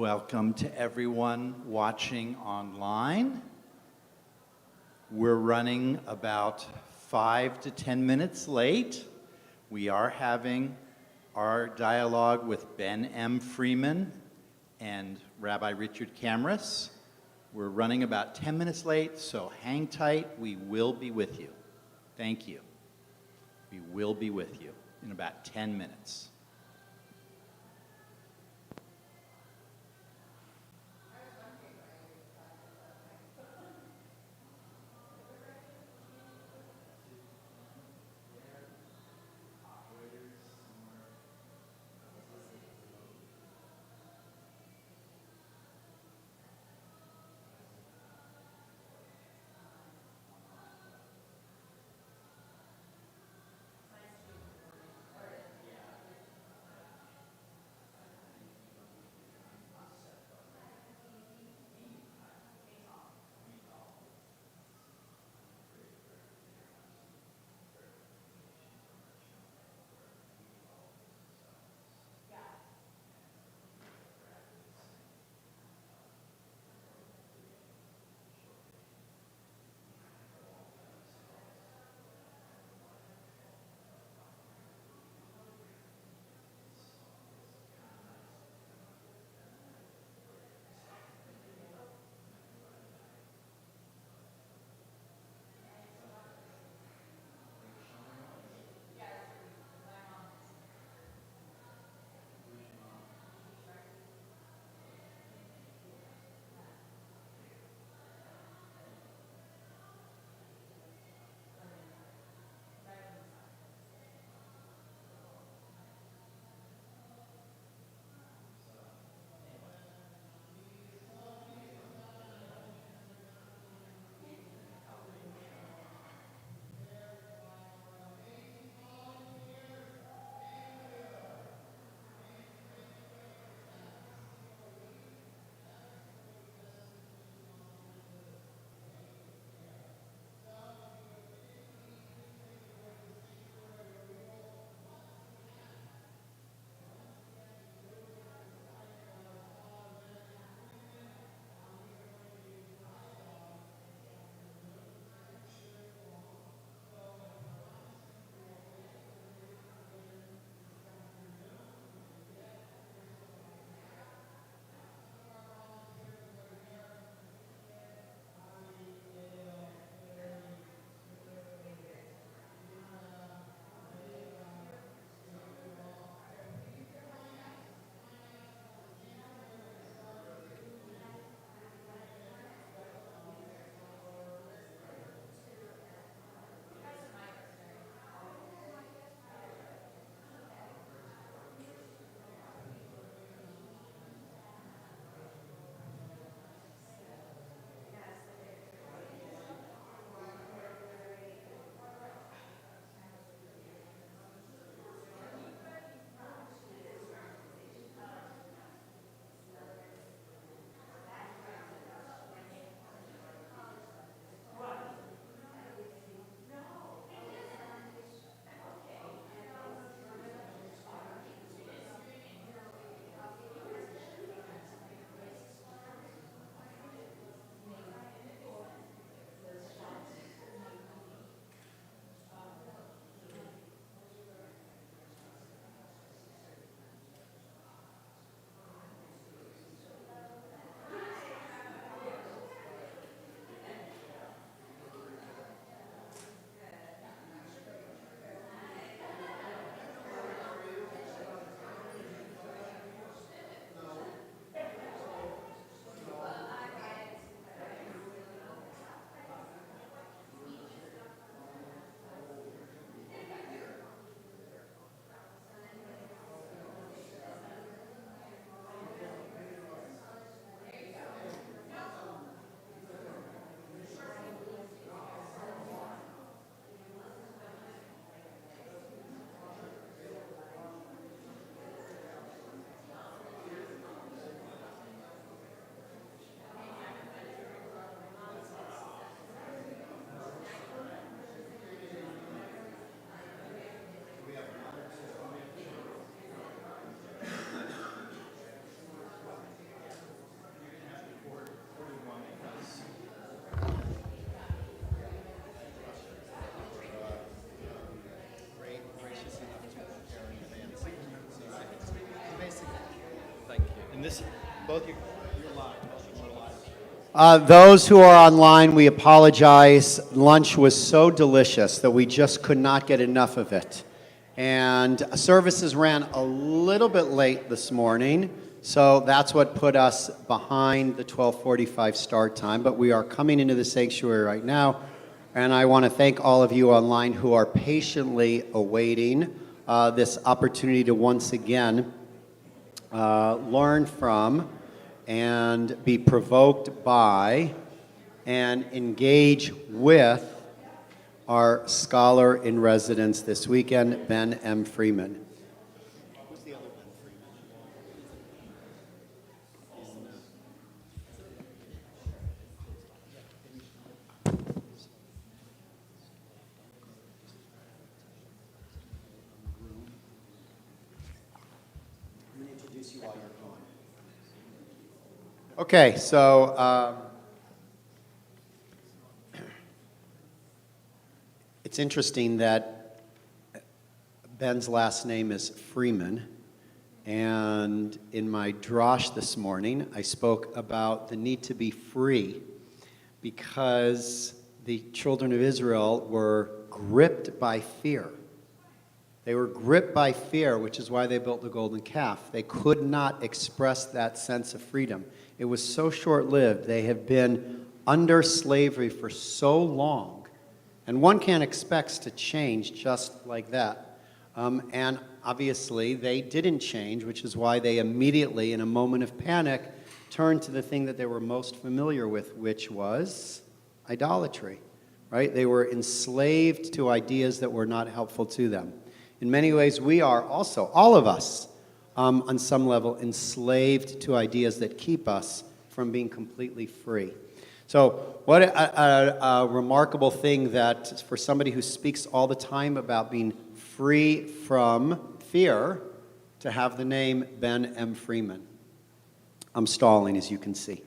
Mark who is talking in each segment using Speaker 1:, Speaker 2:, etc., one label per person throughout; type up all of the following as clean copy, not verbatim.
Speaker 1: Welcome to everyone watching online. We're running about 5 to 10 minutes late. We are having our dialogue with Ben M. Freeman and Rabbi Richard Camras. We're running about 10 minutes late, so hang tight. We will be with you. Thank you. We will be with you in about 10 minutes. And this, both you're live. Those who are online, we apologize. Lunch was so delicious that we just could not get enough of it. And services ran a little bit late this morning, so that's what put us behind the 12:45 start time. But we are coming into the sanctuary right now, and I want to thank all of you online who are patiently awaiting this opportunity to once again learn from and be provoked by and engage with our scholar in residence this weekend, Ben M. Freeman. Who's the other Ben Freeman? I'm going to introduce you while you're gone. Okay, so it's interesting that Ben's last name is Freeman, and in my drosh this morning, I spoke about the need to be free because the children of Israel were gripped by fear. They were gripped by fear, which is why they built the golden calf. They could not express that sense of freedom. It was so short-lived. They have been under slavery for so long, and one can't expect to change just like that. And obviously, they didn't change, which is why they immediately, in a moment of panic, turned to the thing that they were most familiar with, which was idolatry, right? They were enslaved to ideas that were not helpful to them. In many ways, we are also, all of us, on some level, enslaved to ideas that keep us from being completely free. So what a remarkable thing that for somebody who speaks all the time about being free from fear, to have the name Ben M. Freeman. I'm stalling, as you can see.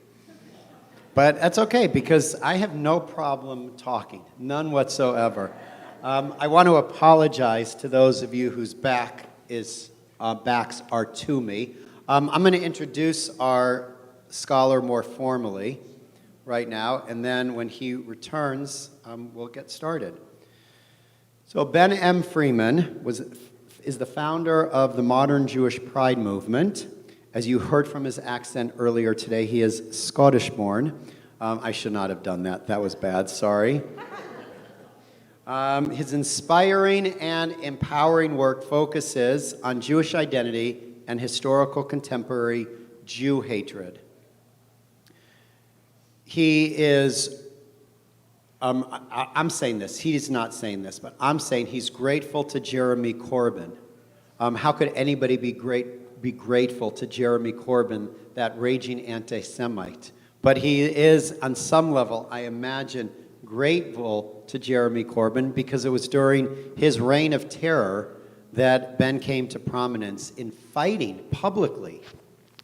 Speaker 1: But that's okay, because I have no problem talking, none whatsoever. I want to apologize to those of you whose backs are to me. I'm going to introduce our scholar more formally right now, and then when he returns, we'll get started. So Ben M. Freeman is the founder of the modern Jewish Pride movement. As you heard from his accent earlier today, he is Scottish-born. I should not have done that. That was bad. Sorry. His inspiring and empowering work focuses on Jewish identity and historical contemporary Jew hatred. He is, I'm saying this, he's not saying this, but I'm saying he's grateful to Jeremy Corbyn. How could anybody be grateful to Jeremy Corbyn, that raging anti-Semite? But he is, on some level, I imagine, grateful to Jeremy Corbyn because it was during his reign of terror that Ben came to prominence in fighting publicly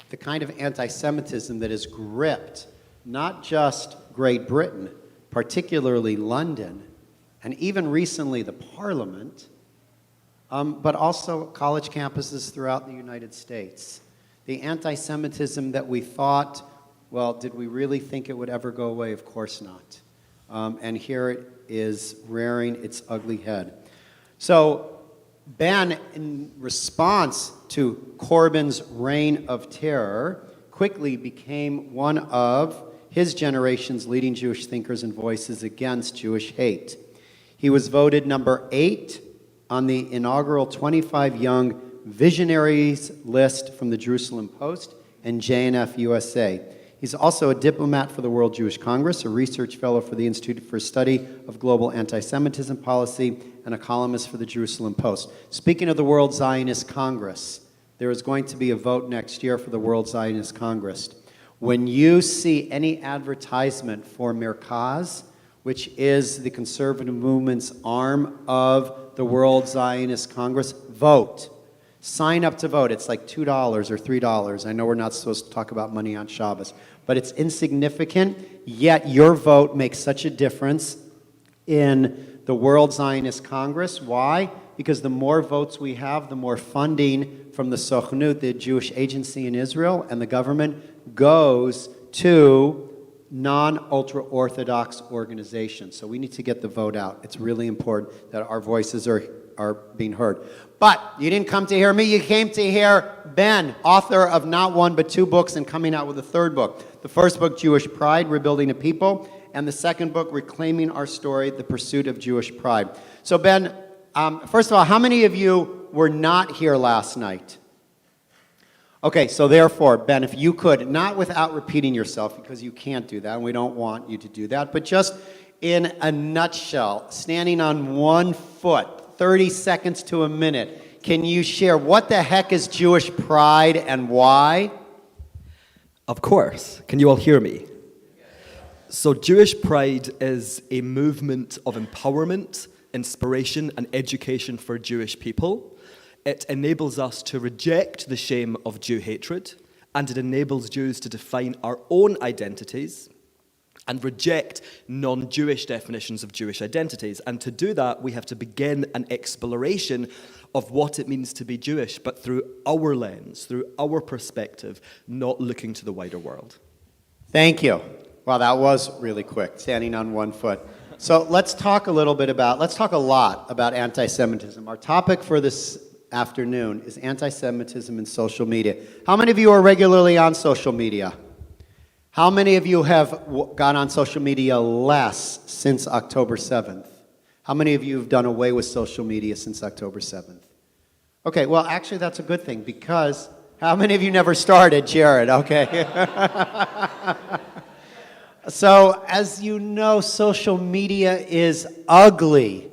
Speaker 1: the kind of anti-Semitism that has gripped not just Great Britain, particularly London, and even recently the Parliament, but also college campuses throughout the United States. The anti-Semitism that we thought, well, did we really think it would ever go away? Of course not. And here it is rearing its ugly head. So Ben, in response to Corbyn's reign of terror, quickly became one of his generation's leading Jewish thinkers and voices against Jewish hate. He was voted number 8 on the inaugural 25 Young Visionaries list from the Jerusalem Post and JNF USA. He's also a diplomat for the World Jewish Congress, a research fellow for the Institute for Study of Global Anti-Semitism Policy, and a columnist for the Jerusalem Post. Speaking of the World Zionist Congress, there is going to be a vote next year for the World Zionist Congress. When you see any advertisement for Merkaz, which is the conservative movement's arm of the World Zionist Congress, vote. Sign up to vote. It's like $2 or $3. I know we're not supposed to talk about money on Shabbos, but it's insignificant, yet your vote makes such a difference in the World Zionist Congress. Why?
Speaker 2: Because the more votes we have, the more funding from the Sochnut, the Jewish agency in Israel, and the government goes to non-ultra-Orthodox organizations. So we need to get the vote out. It's really important that our voices are being heard. But you didn't come to hear me, you came to hear Ben, author of not one but two books and coming out with a third book. The first book, Jewish Pride, Rebuilding a People, and the second book, Reclaiming Our Story, The Pursuit of Jewish Pride. So Ben, first of all, how many of you were not here last night? Okay, so therefore, Ben, if you could, not without repeating yourself, because you can't do that, and we don't want you to do that, but just in a nutshell, standing on one foot, 30 seconds to a minute, can you share what the heck is Jewish Pride and why?
Speaker 3: Of course. Can you all hear me? So Jewish Pride is a movement of empowerment, inspiration, and education for Jewish people. It enables us to reject the shame of Jew hatred, and it enables Jews to define our own identities and reject non-Jewish definitions of Jewish identities. And to do that, we have to begin an exploration of what it means to be Jewish, but through our lens, through our perspective, not looking to the wider world.
Speaker 2: Thank you. Wow, that was really quick, standing on one foot. So let's talk a lot about anti-Semitism. Our topic for this afternoon is anti-Semitism in social media. How many of you are regularly on social media? How many of you have gone on social media less since October 7th? How many of you have done away with social media since October 7th? Okay, well, actually, that's a good thing, because how many of you never started, Jared? Okay. So, as you know, social media is ugly,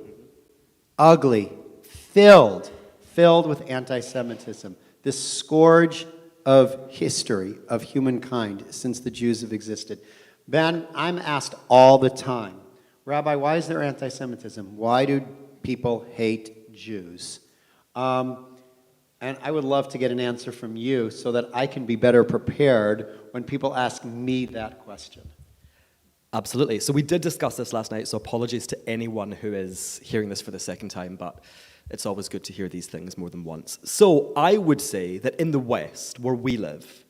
Speaker 2: filled with anti-Semitism, this scourge of history, of humankind, since the Jews have existed. Ben, I'm asked all the time, Rabbi, why is there anti-Semitism? Why do people hate Jews? And I would love to get an answer from you so that I can be better prepared when people ask me that question.
Speaker 3: Absolutely. So we did discuss this last night, so apologies to anyone who is hearing this for the second time, but it's always good to hear these things more than once. So I would say that in the West, where we live,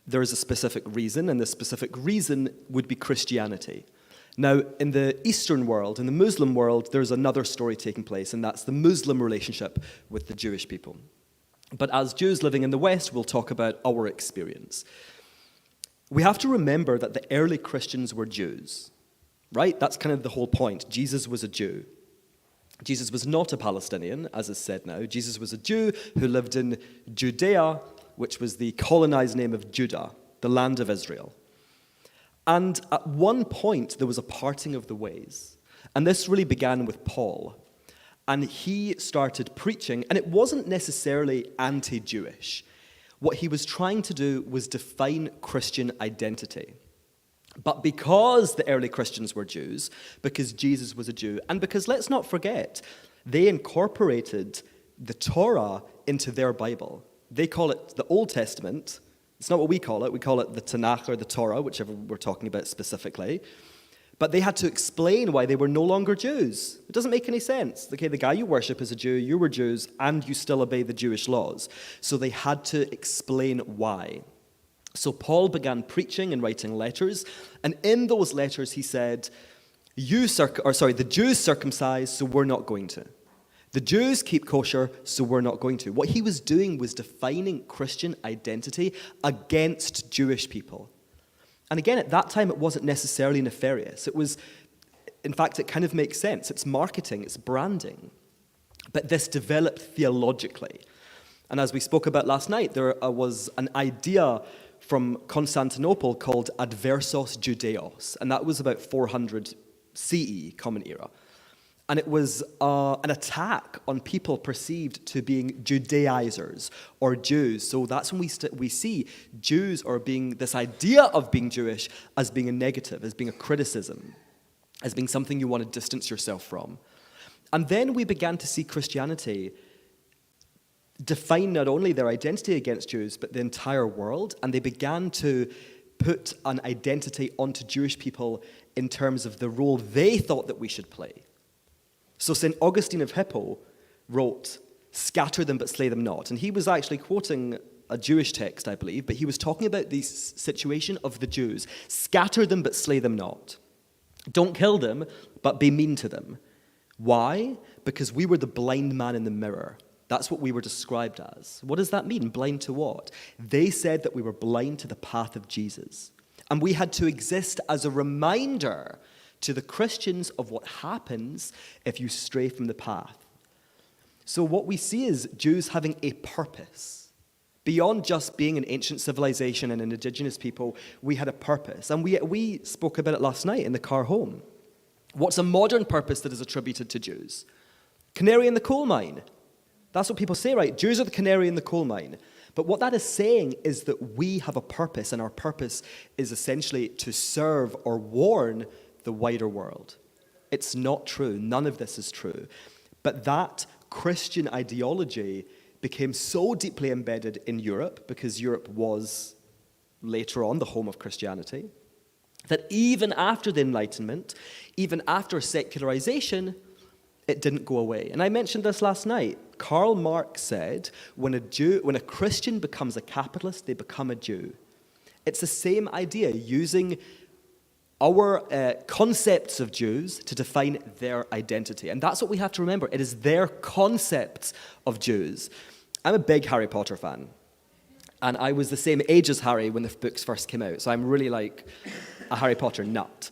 Speaker 3: there is a specific reason, and the specific reason would be Christianity. Now, in the Eastern world, in the Muslim world, there's another story taking place, and that's the Muslim relationship with the Jewish people. But as Jews living in the West, we'll talk about our experience. We have to remember that the early Christians were Jews, right? That's kind of the whole point. Jesus was a Jew. Jesus was not a Palestinian, as is said now. Jesus was a Jew who lived in Judea, which was the colonized name of Judah, the land of Israel. And at one point, there was a parting of the ways. And this really began with Paul. And he started preaching, and it wasn't necessarily anti-Jewish. What he was trying to do was define Christian identity. But because the early Christians were Jews, because Jesus was a Jew, and because, let's not forget, they incorporated the Torah into their Bible. They call it the Old Testament. It's not what we call it. We call it the Tanakh or the Torah, whichever we're talking about specifically. But they had to explain why they were no longer Jews. It doesn't make any sense. Okay, the guy you worship is a Jew, you were Jews, and you still obey the Jewish laws. So they had to explain why. So Paul began preaching and writing letters, and in those letters he said, the Jews circumcise, so we're not going to. The Jews keep kosher, so we're not going to. What he was doing was defining Christian identity against Jewish people. And again, at that time, it wasn't necessarily nefarious. It was, in fact, it kind of makes sense. It's marketing, it's branding. But this developed theologically. And as we spoke about last night, there was an idea from Constantinople called adversos Judeos, and that was about 400 CE, Common Era. And it was an attack on people perceived to being Judaizers or Jews. So that's when we see Jews or being this idea of being Jewish as being a negative, as being a criticism, as being something you want to distance yourself from. And then we began to see Christianity define not only their identity against Jews, but the entire world. And they began to put an identity onto Jewish people in terms of the role they thought that we should play. So St. Augustine of Hippo wrote, "Scatter them but slay them not." And he was actually quoting a Jewish text, I believe, but he was talking about the situation of the Jews. Scatter them but slay them not. Don't kill them, but be mean to them. Why? Because we were the blind man in the mirror. That's what we were described as. What does that mean? Blind to what? They said that we were blind to the path of Jesus. And we had to exist as a reminder to the Christians of what happens if you stray from the path. So what we see is Jews having a purpose. Beyond just being an ancient civilization and an indigenous people, we had a purpose. And we spoke about it last night in the car home. What's a modern purpose that is attributed to Jews? Canary in the coal mine. That's what people say, right? Jews are the canary in the coal mine. But what that is saying is that we have a purpose, and our purpose is essentially to serve or warn the wider world. It's not true. None of this is true. But that Christian ideology became so deeply embedded in Europe, because Europe was later on the home of Christianity, that even after the Enlightenment, even after secularization, it didn't go away. And I mentioned this last night. Karl Marx said, when a Christian becomes a capitalist, they become a Jew. It's the same idea, using our concepts of Jews to define their identity. And that's what we have to remember. It is their concepts of Jews. I'm a big Harry Potter fan. And I was the same age as Harry when the books first came out. So I'm really like a Harry Potter nut.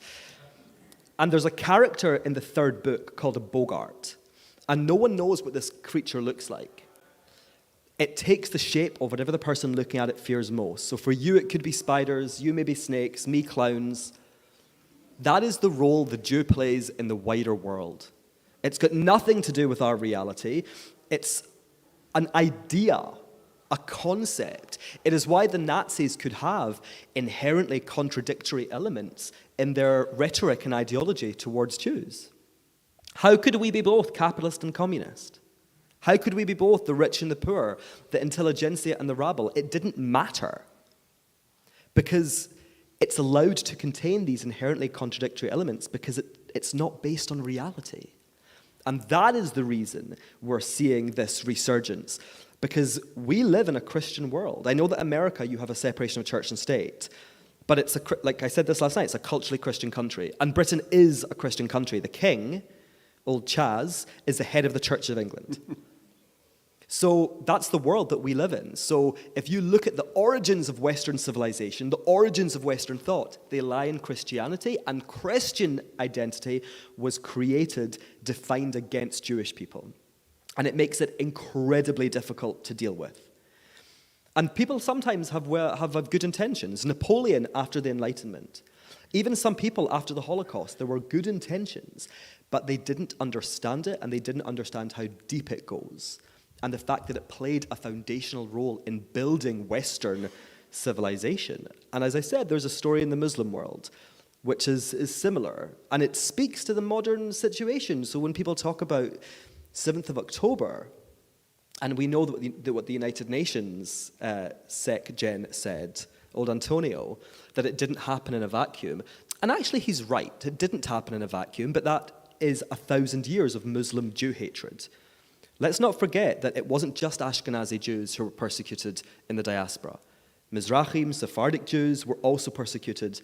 Speaker 3: And there's a character in the third book called a Bogart. And no one knows what this creature looks like. It takes the shape of whatever the person looking at it fears most. So for you, it could be spiders. You may be snakes. Me, clowns. That is the role the Jew plays in the wider world. It's got nothing to do with our reality. It's an idea, a concept. It is why the Nazis could have inherently contradictory elements in their rhetoric and ideology towards Jews. How could we be both capitalist and communist? How could we be both the rich and the poor, the intelligentsia and the rabble? It didn't matter, because it's allowed to contain these inherently contradictory elements because it's not based on reality. And that is the reason we're seeing this resurgence, because we live in a Christian world. I know that America, you have a separation of church and state, but like I said this last night, it's a culturally Christian country. And Britain is a Christian country. The king, old Chaz, is the head of the Church of England. So that's the world that we live in. So if you look at the origins of Western civilization, the origins of Western thought, they lie in Christianity, and Christian identity was created, defined against Jewish people. And it makes it incredibly difficult to deal with. And people sometimes have good intentions. Napoleon after the Enlightenment. Even some people after the Holocaust, there were good intentions, but they didn't understand it, and they didn't understand how deep it goes. And the fact that it played a foundational role in building Western civilization. And as I said, there's a story in the Muslim world which is similar. And it speaks to the modern situation. So when people talk about 7th of October, and we know that what the United Nations Sec-Gen said, old Antonio, that it didn't happen in a vacuum. And actually he's right, it didn't happen in a vacuum, but that is 1,000 years of Muslim Jew hatred. Let's not forget that it wasn't just Ashkenazi Jews who were persecuted in the diaspora. Mizrahim, Sephardic Jews were also persecuted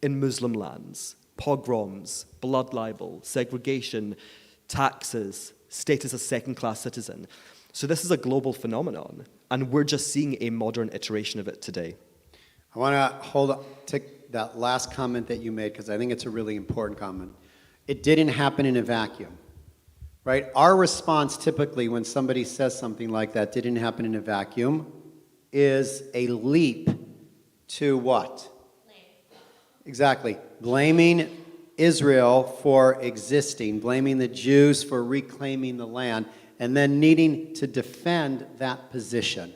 Speaker 3: in Muslim lands. Pogroms, blood libel, segregation, taxes, status as second-class citizen. So this is a global phenomenon, and we're just seeing a modern iteration of it today.
Speaker 2: I want to take that last comment that you made, because I think it's a really important comment. It didn't happen in a vacuum. Right? Our response typically when somebody says something like that, didn't happen in a vacuum, is a leap to what? Blame. Exactly. Blaming Israel for existing, blaming the Jews for reclaiming the land, and then needing to defend that position.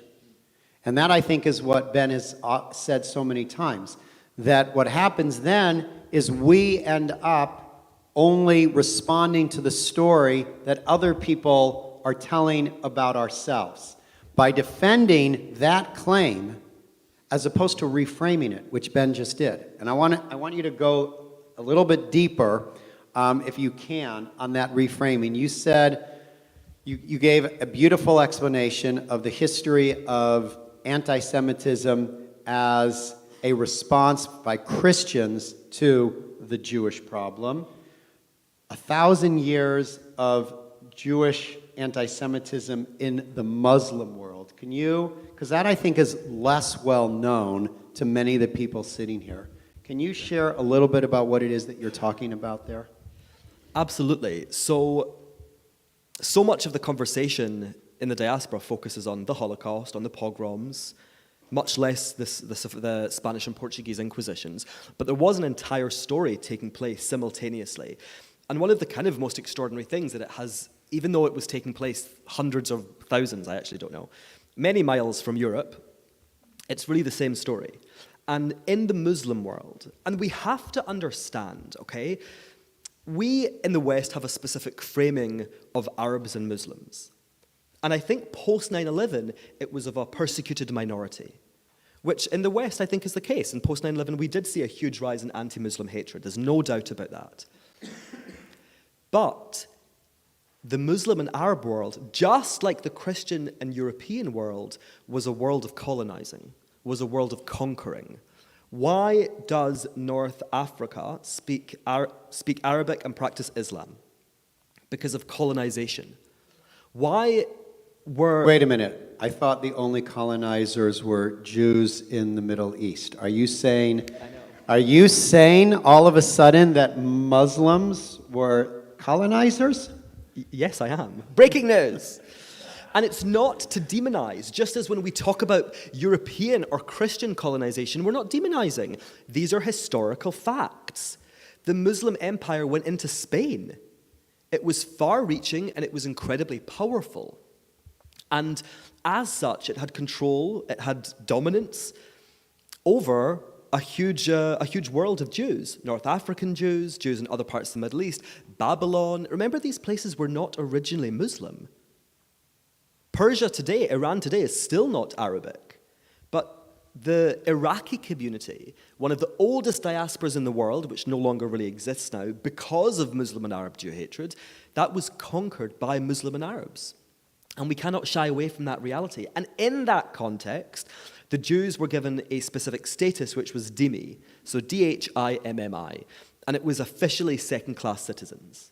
Speaker 2: And that, I think, is what Ben has said so many times, that what happens then is we end up only responding to the story that other people are telling about ourselves by defending that claim as opposed to reframing it, which Ben just did. And I want you to go a little bit deeper, if you can, on that reframing. You said You gave a beautiful explanation of the history of anti-Semitism as a response by Christians to the Jewish problem. 1,000 years of Jewish anti-Semitism in the Muslim world. Can you, because that I think is less well known to many of the people sitting here. Can you share a little bit about what it is that you're talking about there?
Speaker 3: Absolutely. So much of the conversation in the diaspora focuses on the Holocaust, on the pogroms, much less the Spanish and Portuguese Inquisitions. But there was an entire story taking place simultaneously. And one of the kind of most extraordinary things that it has, even though it was taking place hundreds of thousands, I actually don't know, many miles from Europe, it's really the same story. And in the Muslim world, and we have to understand, okay, we in the West have a specific framing of Arabs and Muslims. And I think post 9/11, it was of a persecuted minority, which in the West I think is the case. In post 9/11, we did see a huge rise in anti-Muslim hatred. There's no doubt about that. But the Muslim and Arab world, just like the Christian and European world, was a world of colonizing, was a world of conquering. Why does North Africa speak Arabic and practice Islam? Because of colonization. Why were...
Speaker 2: Wait a minute. I thought the only colonizers were Jews in the Middle East. Are you saying all of a sudden that Muslims were colonizers?
Speaker 3: Yes, I am. Breaking news! And it's not to demonize, just as when we talk about European or Christian colonization, we're not demonizing. These are historical facts. The Muslim empire went into Spain. It was far-reaching and it was incredibly powerful. And as such, it had control, it had dominance over a huge world of Jews. North African Jews, Jews in other parts of the Middle East, Babylon. Remember, these places were not originally Muslim. Persia today, Iran today, is still not Arabic. But the Iraqi community, one of the oldest diasporas in the world, which no longer really exists now because of Muslim and Arab Jew hatred, that was conquered by Muslim and Arabs. And we cannot shy away from that reality. And in that context, the Jews were given a specific status, which was dhimmi, so D-H-I-M-M-I, and it was officially second-class citizens.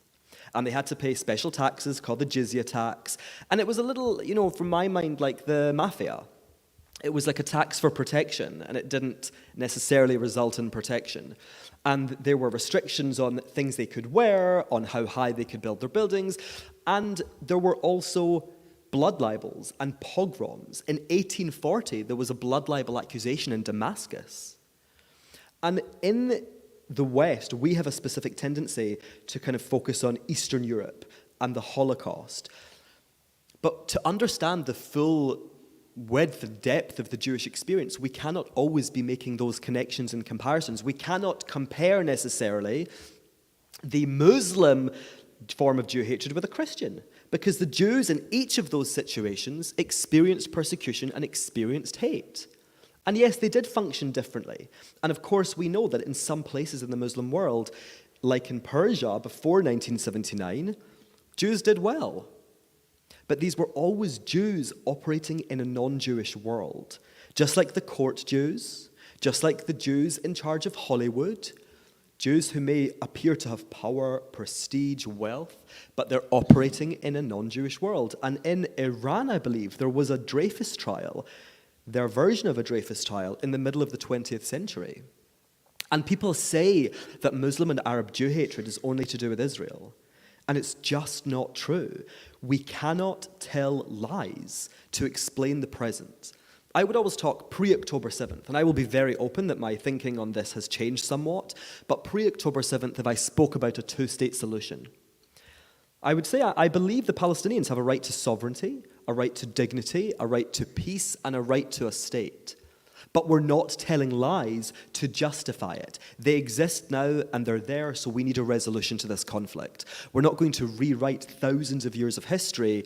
Speaker 3: And they had to pay special taxes called the jizya tax. And it was a little, from my mind, like the mafia. It was like a tax for protection, and it didn't necessarily result in protection. And there were restrictions on things they could wear, on how high they could build their buildings. And there were also blood libels and pogroms. In 1840, there was a blood libel accusation in Damascus. And in the West, we have a specific tendency to kind of focus on Eastern Europe and the Holocaust. But to understand the full width and depth of the Jewish experience, we cannot always be making those connections and comparisons. We cannot compare necessarily the Muslim form of Jew hatred with a Christian, because the Jews in each of those situations experienced persecution and experienced hate. And yes, they did function differently. And of course, we know that in some places in the Muslim world, like in Persia before 1979, Jews did well. But these were always Jews operating in a non-Jewish world. Just like the court Jews, just like the Jews in charge of Hollywood, Jews who may appear to have power, prestige, wealth, but they're operating in a non-Jewish world. And in Iran, I believe, there was a Dreyfus trial, their version of a Dreyfus trial, in the middle of the 20th century. And people say that Muslim and Arab Jew hatred is only to do with Israel. And it's just not true. We cannot tell lies to explain the present. I would always talk pre-October 7th, and I will be very open that my thinking on this has changed somewhat, but pre-October 7th, if I spoke about a two-state solution, I would say I believe the Palestinians have a right to sovereignty, a right to dignity, a right to peace, and a right to a state. But we're not telling lies to justify it. They exist now, and they're there, so we need a resolution to this conflict. We're not going to rewrite thousands of years of history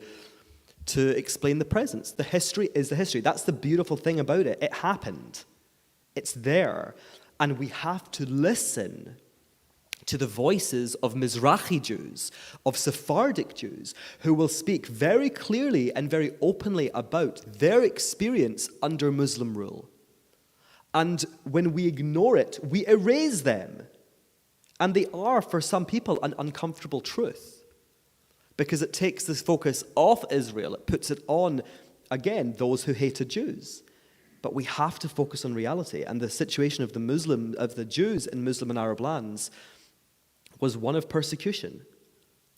Speaker 3: to explain the present. The history is the history. That's the beautiful thing about it. It happened. It's there. And we have to listen to the voices of Mizrahi Jews, of Sephardic Jews, who will speak very clearly and very openly about their experience under Muslim rule. And when we ignore it, we erase them. And they are, for some people, an uncomfortable truth, because it takes this focus off Israel. It puts it on, again, those who hated Jews. But we have to focus on reality. And the situation of the Jews in Muslim and Arab lands was one of persecution.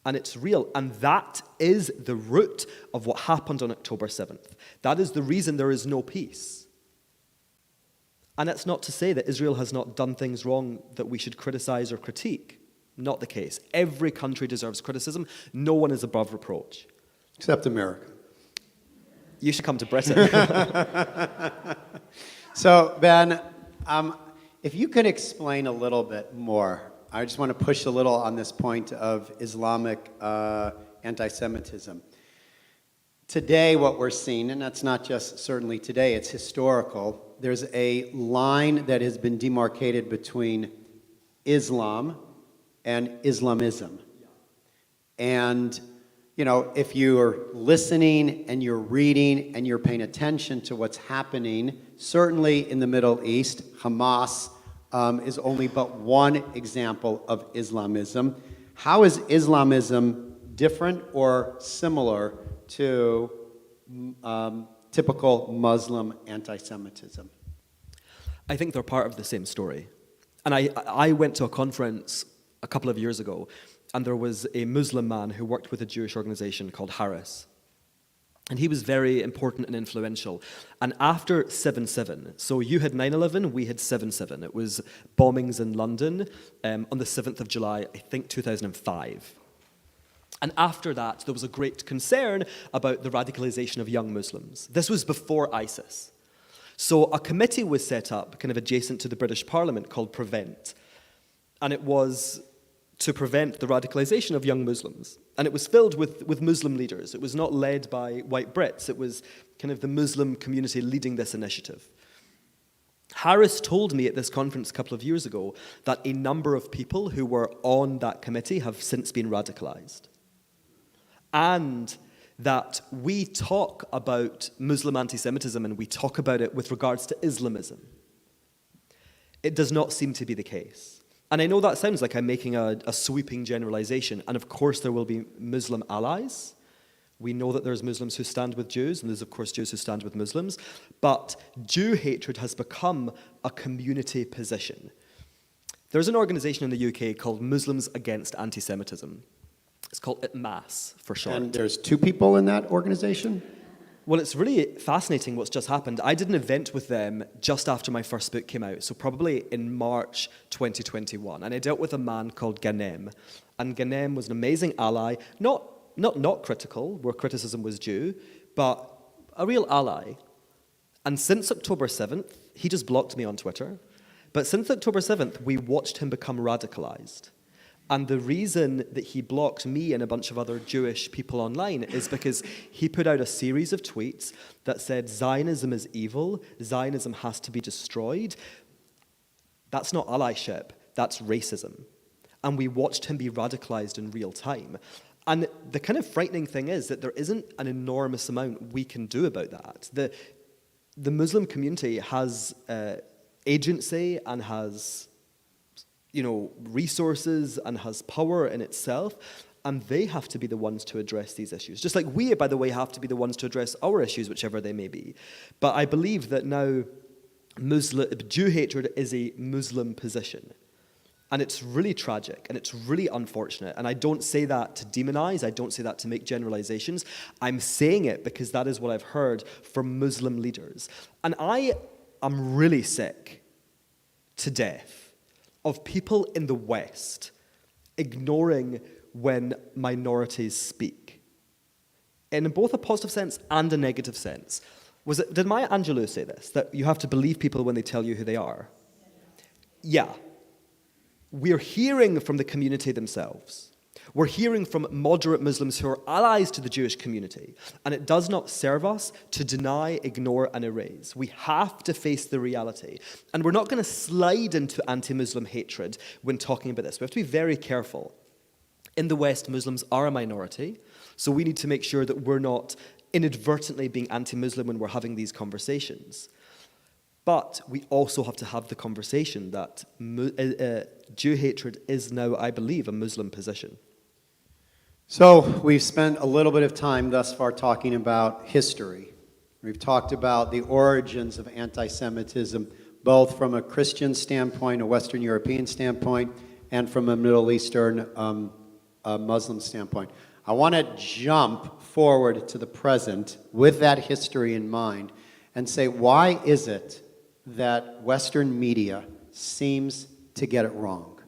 Speaker 3: And it's real. And that is the root of what happened on October 7th. That is the reason there is no peace. And that's not to say that Israel has not done things wrong that we should criticize or critique. Not the case. Every country deserves criticism. No one is above reproach.
Speaker 2: Except America.
Speaker 3: You should come to Britain.
Speaker 2: So, Ben, if you could explain a little bit more. I just want to push a little on this point of Islamic anti-Semitism. Today, what we're seeing, and that's not just certainly today, it's historical, there's a line that has been demarcated between Islam and Islamism. And, you know, if you're listening and you're reading and you're paying attention to what's happening, certainly in the Middle East, Hamas is only but one example of Islamism. How is Islamism different or similar to typical Muslim anti-Semitism?
Speaker 3: I think they're part of the same story. And I went to a conference a couple of years ago, and there was a Muslim man who worked with a Jewish organization called Harris. And he was very important and influential. And after 7/7, so you had 9/11, we had 7/7. It was bombings in London on the 7th of July, I think 2005. And after that, there was a great concern about the radicalization of young Muslims. This was before ISIS. So a committee was set up, kind of adjacent to the British Parliament, called Prevent. And it was to prevent the radicalization of young Muslims. And it was filled with Muslim leaders. It was not led by white Brits. It was kind of the Muslim community leading this initiative. Harris told me at this conference a couple of years ago that a number of people who were on that committee have since been radicalized. And that we talk about Muslim anti-Semitism and we talk about it with regards to Islamism. It does not seem to be the case. And I know that sounds like I'm making a sweeping generalization, and of course there will be Muslim allies. We know that there's Muslims who stand with Jews, and there's of course Jews who stand with Muslims, but Jew hatred has become a community position. There's an organization in the UK called Muslims Against Anti-Semitism. It's called ITMAS for short.
Speaker 2: And there's two people in that organization?
Speaker 3: Well, it's really fascinating what's just happened. I did an event with them just after my first book came out, so probably in March 2021. And I dealt with a man called Ghanem. And Ghanem was an amazing ally, not critical, where criticism was due, but a real ally. And since October 7th, he just blocked me on Twitter. But since October 7th, we watched him become radicalized. And the reason that he blocked me and a bunch of other Jewish people online is because he put out a series of tweets that said Zionism is evil, Zionism has to be destroyed. That's not allyship, that's racism. And we watched him be radicalized in real time. And the kind of frightening thing is that there isn't an enormous amount we can do about that. The Muslim community has agency and has resources and has power in itself, and they have to be the ones to address these issues. Just like we, by the way, have to be the ones to address our issues, whichever they may be. But I believe that now Jew hatred is a Muslim position. And it's really tragic, and it's really unfortunate. And I don't say that to demonize, I don't say that to make generalizations. I'm saying it because that is what I've heard from Muslim leaders. And I am really sick to death of people in the West ignoring when minorities speak, in both a positive sense and a negative sense. Did Maya Angelou say this, that you have to believe people when they tell you who they are? Yeah. We're hearing from the community themselves. We're hearing from moderate Muslims who are allies to the Jewish community, and it does not serve us to deny, ignore, and erase. We have to face the reality. And we're not going to slide into anti-Muslim hatred when talking about this. We have to be very careful. In the West, Muslims are a minority, so we need to make sure that we're not inadvertently being anti-Muslim when we're having these conversations. But we also have to have the conversation that Jew hatred is now, I believe, a Muslim position.
Speaker 2: So we've spent a little bit of time thus far talking about history. We've talked about the origins of anti-Semitism, both from a Christian standpoint, a Western European standpoint, and from a Middle Eastern Muslim standpoint. I want to jump forward to the present with that history in mind and say, why is it that Western media seems to get it wrong?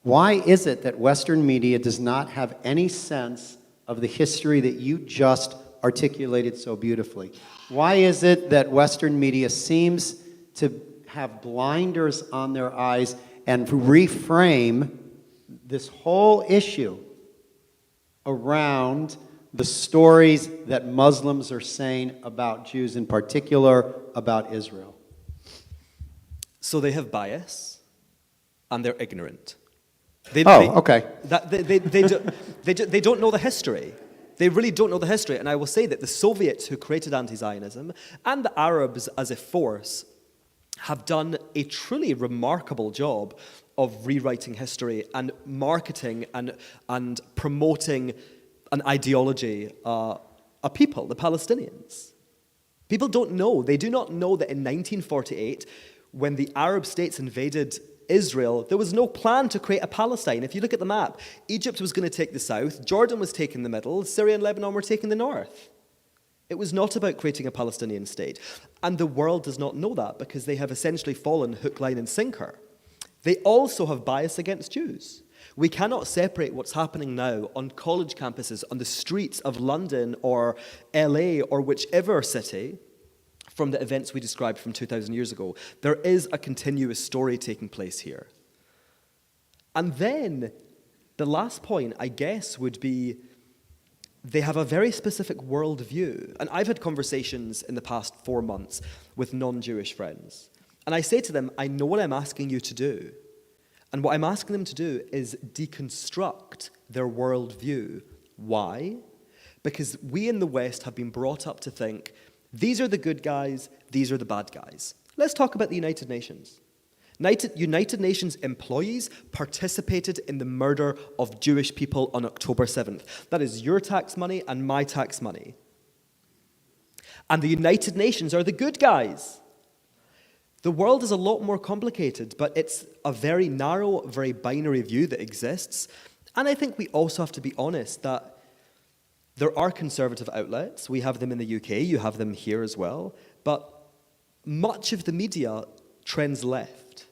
Speaker 2: Why is it that Western media does not have any sense of the history that you just articulated so beautifully? Why is it that Western media seems to have blinders on their eyes and reframe this whole issue around the stories that Muslims are saying about Jews, in particular about Israel?
Speaker 3: So they have bias, and they're ignorant.
Speaker 2: Okay.
Speaker 3: They don't know the history. They really don't know the history. And I will say that the Soviets who created anti-Zionism and the Arabs as a force have done a truly remarkable job of rewriting history and marketing and promoting an ideology, a people, the Palestinians. People don't know. They do not know that in 1948, when the Arab states invaded Israel, there was no plan to create a Palestine. If you look at the map, Egypt was going to take the south, Jordan was taking the middle, Syria and Lebanon were taking the north. It was not about creating a Palestinian state. And the world does not know that because they have essentially fallen hook, line, and sinker. They also have bias against Jews. We cannot separate what's happening now on college campuses, on the streets of London or LA or whichever city, from the events we described from 2,000 years ago. There is a continuous story taking place here. And then the last point, I guess, would be they have a very specific worldview. And I've had conversations in the past 4 months with non-Jewish friends. And I say to them, I know what I'm asking you to do. And what I'm asking them to do is deconstruct their worldview. Why? Because we in the West have been brought up to think, these are the good guys, these are the bad guys. Let's talk about the United Nations. United Nations employees participated in the murder of Jewish people on October 7th. That is your tax money and my tax money. And the United Nations are the good guys. The world is a lot more complicated, but it's a very narrow, very binary view that exists. And I think we also have to be honest that there are conservative outlets. We have them in the UK, you have them here as well. But much of the media trends left,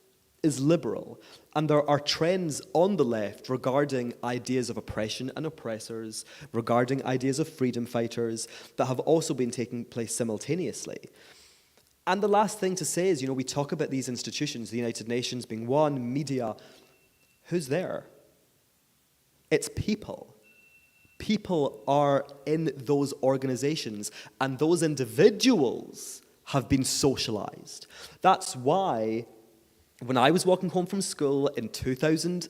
Speaker 3: is liberal. And there are trends on the left regarding ideas of oppression and oppressors, regarding ideas of freedom fighters that have also been taking place simultaneously. And the last thing to say is, we talk about these institutions, the United Nations being one, media. Who's there? It's people. People are in those organizations, and those individuals have been socialized. That's why when I was walking home from school in 2000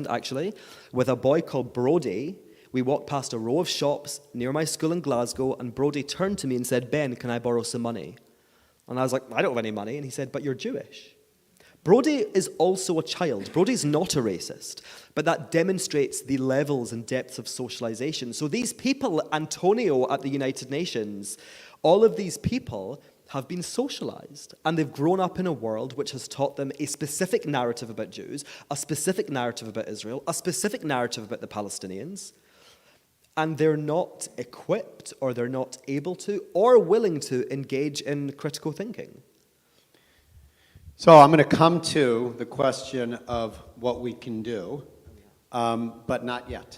Speaker 3: actually, with a boy called Brody, we walked past a row of shops near my school in Glasgow, and Brody turned to me and said, Ben, can I borrow some money? And I was like, I don't have any money. And he said, but you're Jewish. Brody is also a child. Brody's not a racist, but that demonstrates the levels and depths of socialization. So these people, Antonio at the United Nations, all of these people have been socialized, and they've grown up in a world which has taught them a specific narrative about Jews, a specific narrative about Israel, a specific narrative about the Palestinians, and they're not equipped, or they're not able to, or willing to engage in critical thinking.
Speaker 2: So I'm going to come to the question of what we can do, but not yet.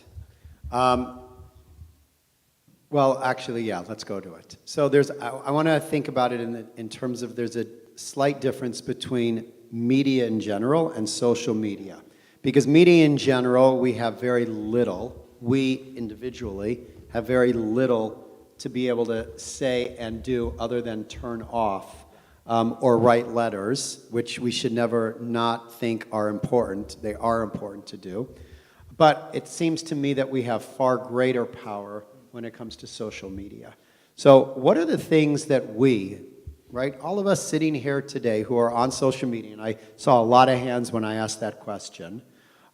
Speaker 2: Well, actually, yeah, let's go to it. So I want to think about it in terms of there's a slight difference between media in general and social media. Because media in general, we have very little, we individually have very little to be able to say and do other than turn off or write letters, which we should never not think are important. They are important to do. But it seems to me that we have far greater power when it comes to social media. So what are the things that we, right, all of us sitting here today who are on social media, and I saw a lot of hands when I asked that question,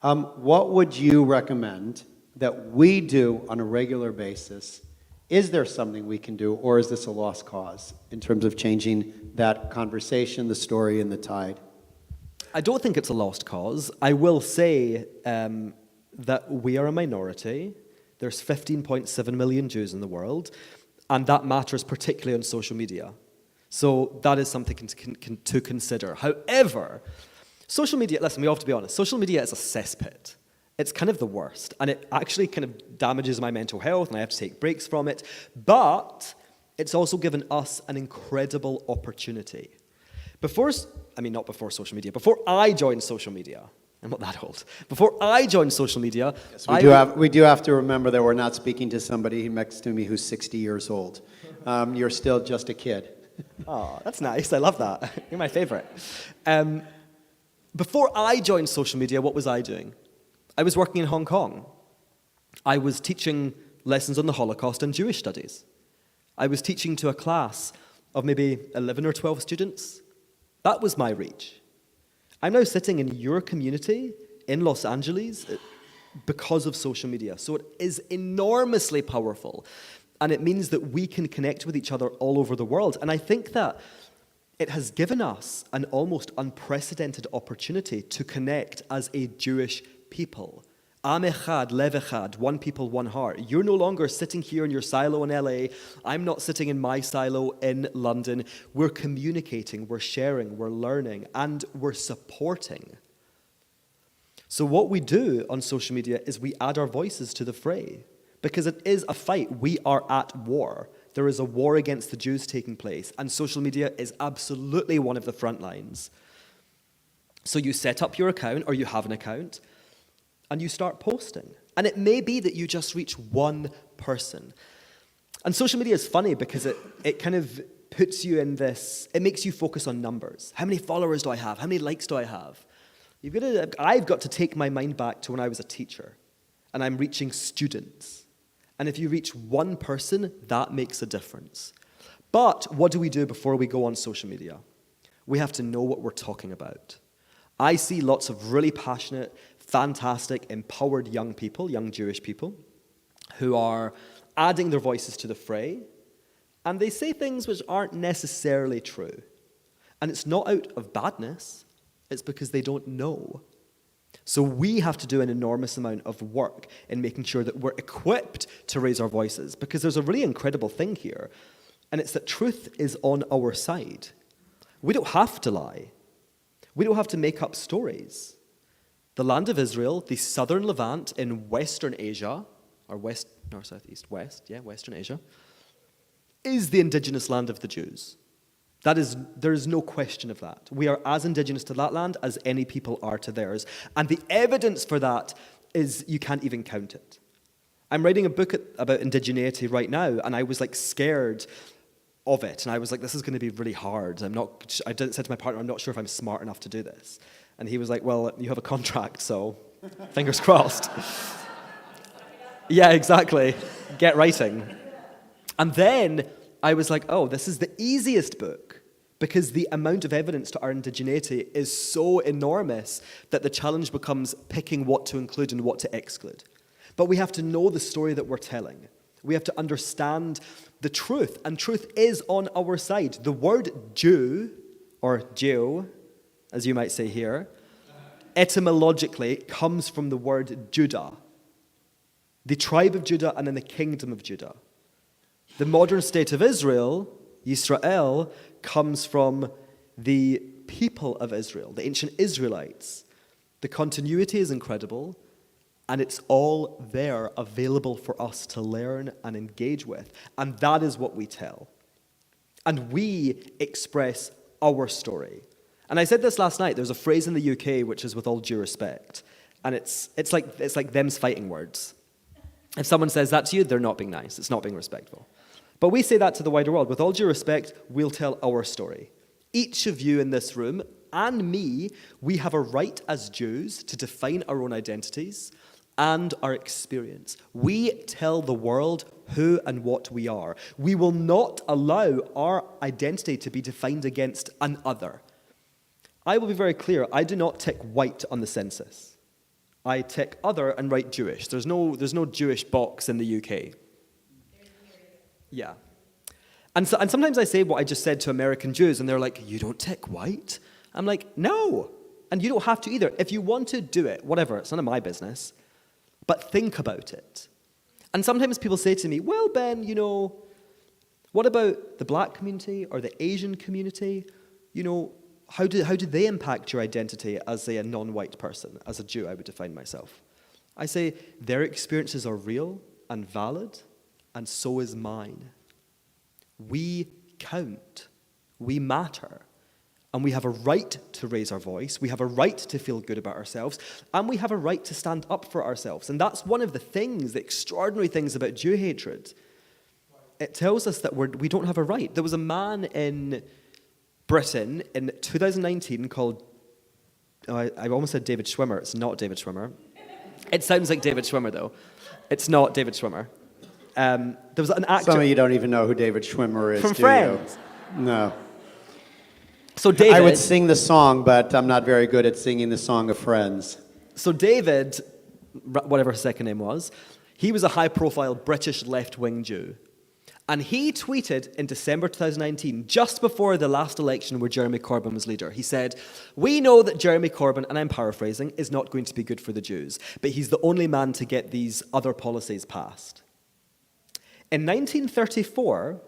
Speaker 2: what would you recommend that we do on a regular basis? Is there something we can do, or is this a lost cause in terms of changing that conversation, the story, and the tide?
Speaker 3: I don't think it's a lost cause. I will say that we are a minority. There's 15.7 million Jews in the world, and that matters particularly on social media. So that is something to consider. However, social media, listen, we have to be honest, social media is a cesspit. It's kind of the worst, and it actually kind of damages my mental health, and I have to take breaks from it, but it's also given us an incredible opportunity. Before I joined social media, I'm not that old. Before I joined social media,
Speaker 2: yes, we do have to remember that we're not speaking to somebody next to me who's 60 years old. You're still just a kid.
Speaker 3: Oh, that's nice. I love that. You're my favorite. Before I joined social media, what was I doing? I was working in Hong Kong. I was teaching lessons on the Holocaust and Jewish studies. I was teaching to a class of maybe 11 or 12 students. That was my reach. I'm now sitting in your community in Los Angeles because of social media. So it is enormously powerful. And it means that we can connect with each other all over the world. And I think that it has given us an almost unprecedented opportunity to connect as a Jewish people. Am echad, lev echad, one people, one heart. You're no longer sitting here in your silo in LA. I'm not sitting in my silo in London. We're communicating, we're sharing, we're learning, and we're supporting. So what we do on social media is we add our voices to the fray. Because it is a fight. We are at war. There is a war against the Jews taking place, and social media is absolutely one of the front lines. So you set up your account, or you have an account, and you start posting. And it may be that you just reach one person. And social media is funny because it kind of puts you in this, it makes you focus on numbers. How many followers do I have? How many likes do I have? I've got to take my mind back to when I was a teacher, and I'm reaching students. And if you reach one person, that makes a difference. But what do we do before we go on social media? We have to know what we're talking about. I see lots of really passionate, fantastic, empowered young people, young Jewish people, who are adding their voices to the fray, and they say things which aren't necessarily true. And it's not out of badness, it's because they don't know. So we have to do an enormous amount of work in making sure that we're equipped to raise our voices, because there's a really incredible thing here, and it's that truth is on our side. We don't have to lie. We don't have to make up stories. The land of Israel, the southern Levant in Western Asia, or Western Asia, is the indigenous land of the Jews. There is no question of that. We are as indigenous to that land as any people are to theirs. And the evidence for that is you can't even count it. I'm writing a book about indigeneity right now, and I was scared of it. And I was like, this is going to be really hard. I said to my partner, I'm not sure if I'm smart enough to do this. And he was like, well, you have a contract, so fingers crossed. Yeah, exactly. Get writing. And then I was like, oh, this is the easiest book, because the amount of evidence to our indigeneity is so enormous that the challenge becomes picking what to include and what to exclude. But we have to know the story that we're telling. We have to understand the truth, and truth is on our side. The word Jew, or Jew, as you might say here, etymologically comes from the word Judah, the tribe of Judah and then the kingdom of Judah. The modern state of Israel, Yisrael, comes from the people of Israel, the ancient Israelites. The continuity is incredible, and it's all there available for us to learn and engage with. And that is what we tell. And we express our story. And I said this last night, there's a phrase in the UK which is with all due respect, And it's like them's fighting words. If someone says that to you, they're not being nice. It's not being respectful. But we say that to the wider world. With all due respect, we'll tell our story. Each of you in this room and me, we have a right as Jews to define our own identities and our experience. We tell the world who and what we are. We will not allow our identity to be defined against an other. I will be very clear, I do not tick white on the census. I tick other and write Jewish. There's no Jewish box in the UK. Yeah. And sometimes I say what I just said to American Jews, and they're like, you don't tick white? I'm like, no. And you don't have to either. If you want to do it, whatever, it's none of my business. But think about it. And sometimes people say to me, well, Ben, what about the black community or the Asian community? How do they impact your identity as a non-white person? As a Jew, I would define myself. I say their experiences are real and valid, and so is mine. We count. We matter. And we have a right to raise our voice. We have a right to feel good about ourselves. And we have a right to stand up for ourselves. And that's one of the extraordinary things about Jew hatred. It tells us that we don't have a right. There was a man in Britain in 2019 called, I almost said David Schwimmer. It's not David Schwimmer. It sounds like David Schwimmer, though. It's not David Schwimmer. There was an actor.
Speaker 2: Some of you don't even know who David Schwimmer is,
Speaker 3: from
Speaker 2: do
Speaker 3: Friends.
Speaker 2: you? No.
Speaker 3: So David,
Speaker 2: I would sing the song, but I'm not very good at singing the song of Friends.
Speaker 3: So David, whatever his second name was, he was a high-profile British left-wing Jew. And he tweeted in December 2019, just before the last election where Jeremy Corbyn was leader, he said, we know that Jeremy Corbyn, and I'm paraphrasing, is not going to be good for the Jews, but he's the only man to get these other policies passed. In 1934,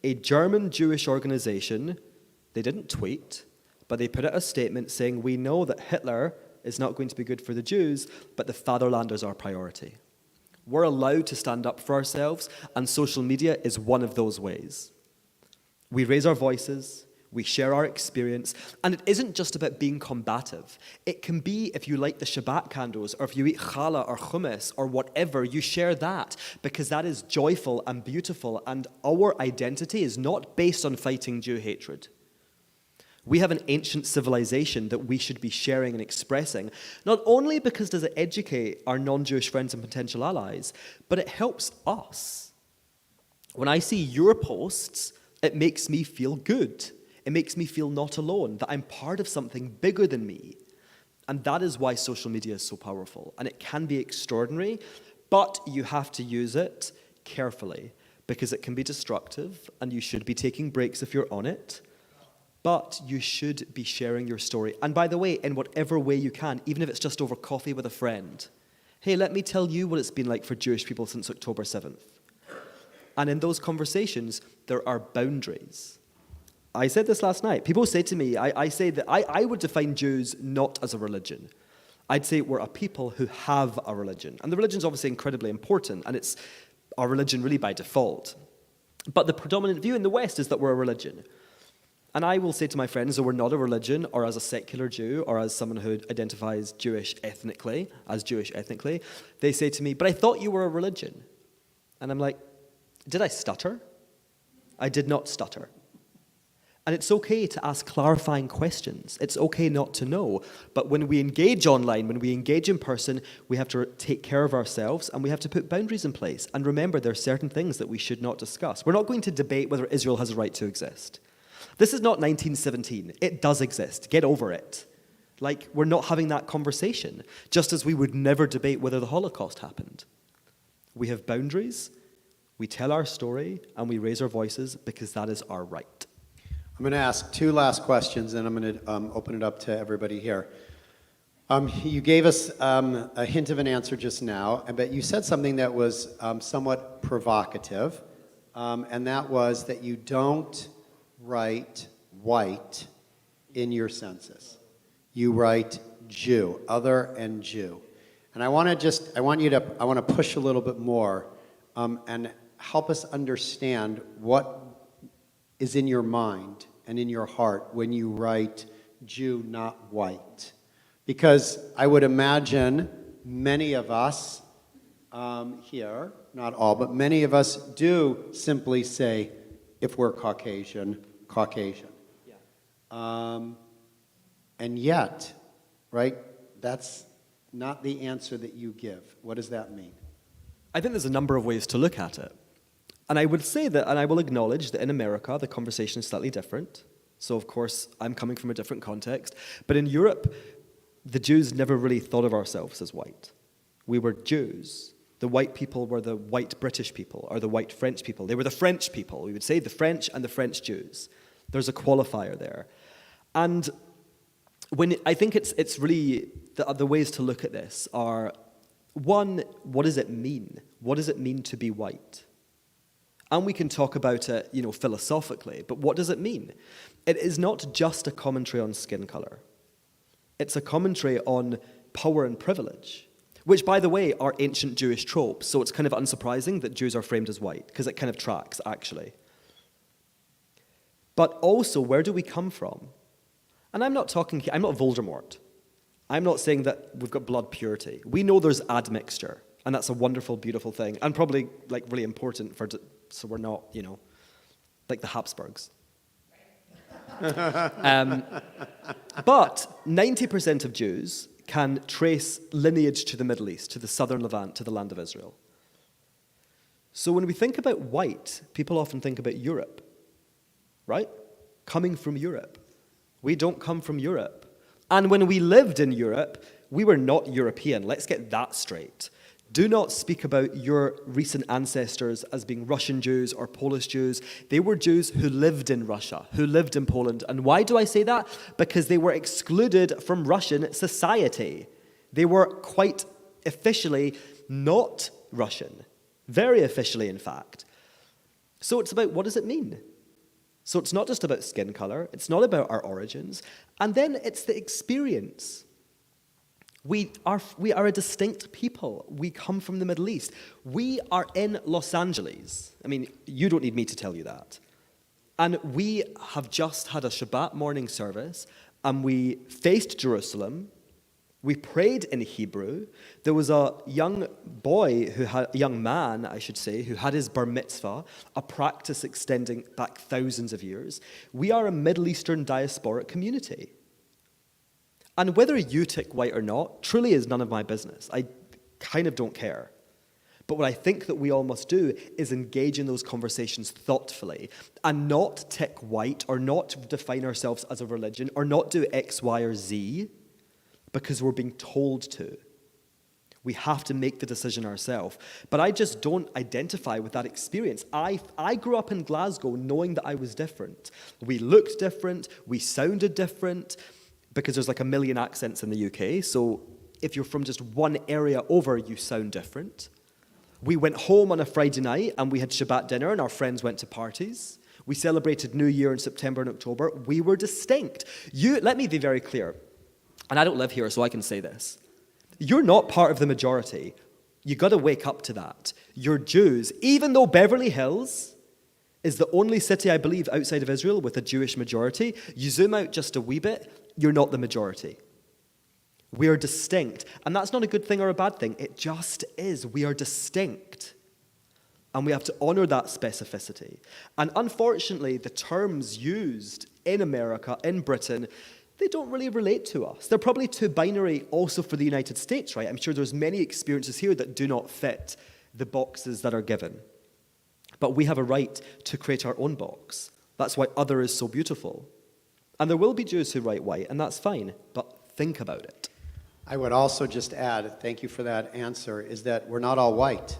Speaker 3: a German Jewish organization, they didn't tweet, but they put out a statement saying, we know that Hitler is not going to be good for the Jews, but the fatherland is our priority. We're allowed to stand up for ourselves, and social media is one of those ways. We raise our voices, we share our experience, and it isn't just about being combative. It can be if you light the Shabbat candles, or if you eat challah or hummus or whatever, you share that, because that is joyful and beautiful, and our identity is not based on fighting Jew hatred. We have an ancient civilization that we should be sharing and expressing, not only because does it educate our non-Jewish friends and potential allies, but it helps us. When I see your posts, it makes me feel good. It makes me feel not alone, that I'm part of something bigger than me. And that is why social media is so powerful. And it can be extraordinary, but you have to use it carefully, because it can be destructive, and you should be taking breaks if you're on it. But you should be sharing your story. And by the way, in whatever way you can, even if it's just over coffee with a friend. Hey, let me tell you what it's been like for Jewish people since October 7th. And in those conversations, there are boundaries. I said this last night. People say to me, I say that I would define Jews not as a religion. I'd say we're a people who have a religion. And the religion is obviously incredibly important, and it's our religion really by default. But the predominant view in the West is that we're a religion. And I will say to my friends that we're not a religion, or as a secular Jew, or as someone who identifies Jewish ethnically, they say to me, but I thought you were a religion. And I'm like, did I stutter? I did not stutter. And it's okay to ask clarifying questions. It's okay not to know. But when we engage online, when we engage in person, we have to take care of ourselves, and we have to put boundaries in place. And remember, there are certain things that we should not discuss. We're not going to debate whether Israel has a right to exist. This is not 1917. It does exist. Get over it. Like, we're not having that conversation, just as we would never debate whether the Holocaust happened. We have boundaries, we tell our story, and we raise our voices because that is our right.
Speaker 2: I'm going to ask two last questions, and I'm going to open it up to everybody here. You gave us a hint of an answer just now, but you said something that was somewhat provocative, and that was that you don't write white in your census. You write Jew, other and Jew. And I want to push a little bit more and help us understand what is in your mind and in your heart when you write Jew, not white. Because I would imagine many of us here, not all, but many of us do simply say, if we're Caucasian, Caucasian. Yeah. And yet, right, that's not the answer that you give. What does that mean?
Speaker 3: I think there's a number of ways to look at it. And I would say that, and I will acknowledge that in America, the conversation is slightly different. So, of course, I'm coming from a different context. But in Europe, the Jews never really thought of ourselves as white. We were Jews. The white people were the white British people, or the white French people. They were the French people. We would say the French and the French Jews. There's a qualifier there. And I think it's really, the ways to look at this are, one, what does it mean? What does it mean to be white? And we can talk about it, philosophically, but what does it mean? It is not just a commentary on skin color. It's a commentary on power and privilege, which, by the way, are ancient Jewish tropes, so it's kind of unsurprising that Jews are framed as white, because it kind of tracks, actually. But also, where do we come from? And I'm not Voldemort. I'm not saying that we've got blood purity. We know there's admixture, and that's a wonderful, beautiful thing, and probably really important so we're not, like the Habsburgs. But 90% of Jews can trace lineage to the Middle East, to the southern Levant, to the land of Israel. So when we think about white, people often think about Europe, right? Coming from Europe. We don't come from Europe. And when we lived in Europe, we were not European. Let's get that straight. Do not speak about your recent ancestors as being Russian Jews or Polish Jews. They were Jews who lived in Russia, who lived in Poland. And why do I say that? Because they were excluded from Russian society. They were quite officially not Russian. Very officially, in fact. So it's about, what does it mean? So it's not just about skin color. It's not about our origins. And then it's the experience. We are a distinct people. We come from the Middle East. We are in Los Angeles. I mean, you don't need me to tell you that. And we have just had a Shabbat morning service, and we faced Jerusalem. We prayed in Hebrew. There was a young man, who had his bar mitzvah, a practice extending back thousands of years. We are a Middle Eastern diasporic community. And whether you tick white or not truly is none of my business. I kind of don't care. But what I think that we all must do is engage in those conversations thoughtfully and not tick white or not define ourselves as a religion or not do X, Y, or Z because we're being told to. We have to make the decision ourselves. But I just don't identify with that experience. I grew up in Glasgow knowing that I was different. We looked different. We sounded different. Because there's like a million accents in the UK, so if you're from just one area over, you sound different. We went home on a Friday night, and we had Shabbat dinner, and our friends went to parties. We celebrated New Year in September and October. We were distinct. Let me be very clear, and I don't live here, so I can say this. You're not part of the majority. You got to wake up to that. You're Jews, even though Beverly Hills is the only city, I believe, outside of Israel with a Jewish majority. You zoom out just a wee bit, you're not the majority. We are distinct. And that's not a good thing or a bad thing. It just is. We are distinct. And we have to honor that specificity. And unfortunately, the terms used in America, in Britain, they don't really relate to us. They're probably too binary also for the United States, right? I'm sure there's many experiences here that do not fit the boxes that are given. But we have a right to create our own box. That's why other is so beautiful. And there will be Jews who write white, and that's fine, but think about it.
Speaker 2: I would also just add, thank you for that answer, is that we're not all white.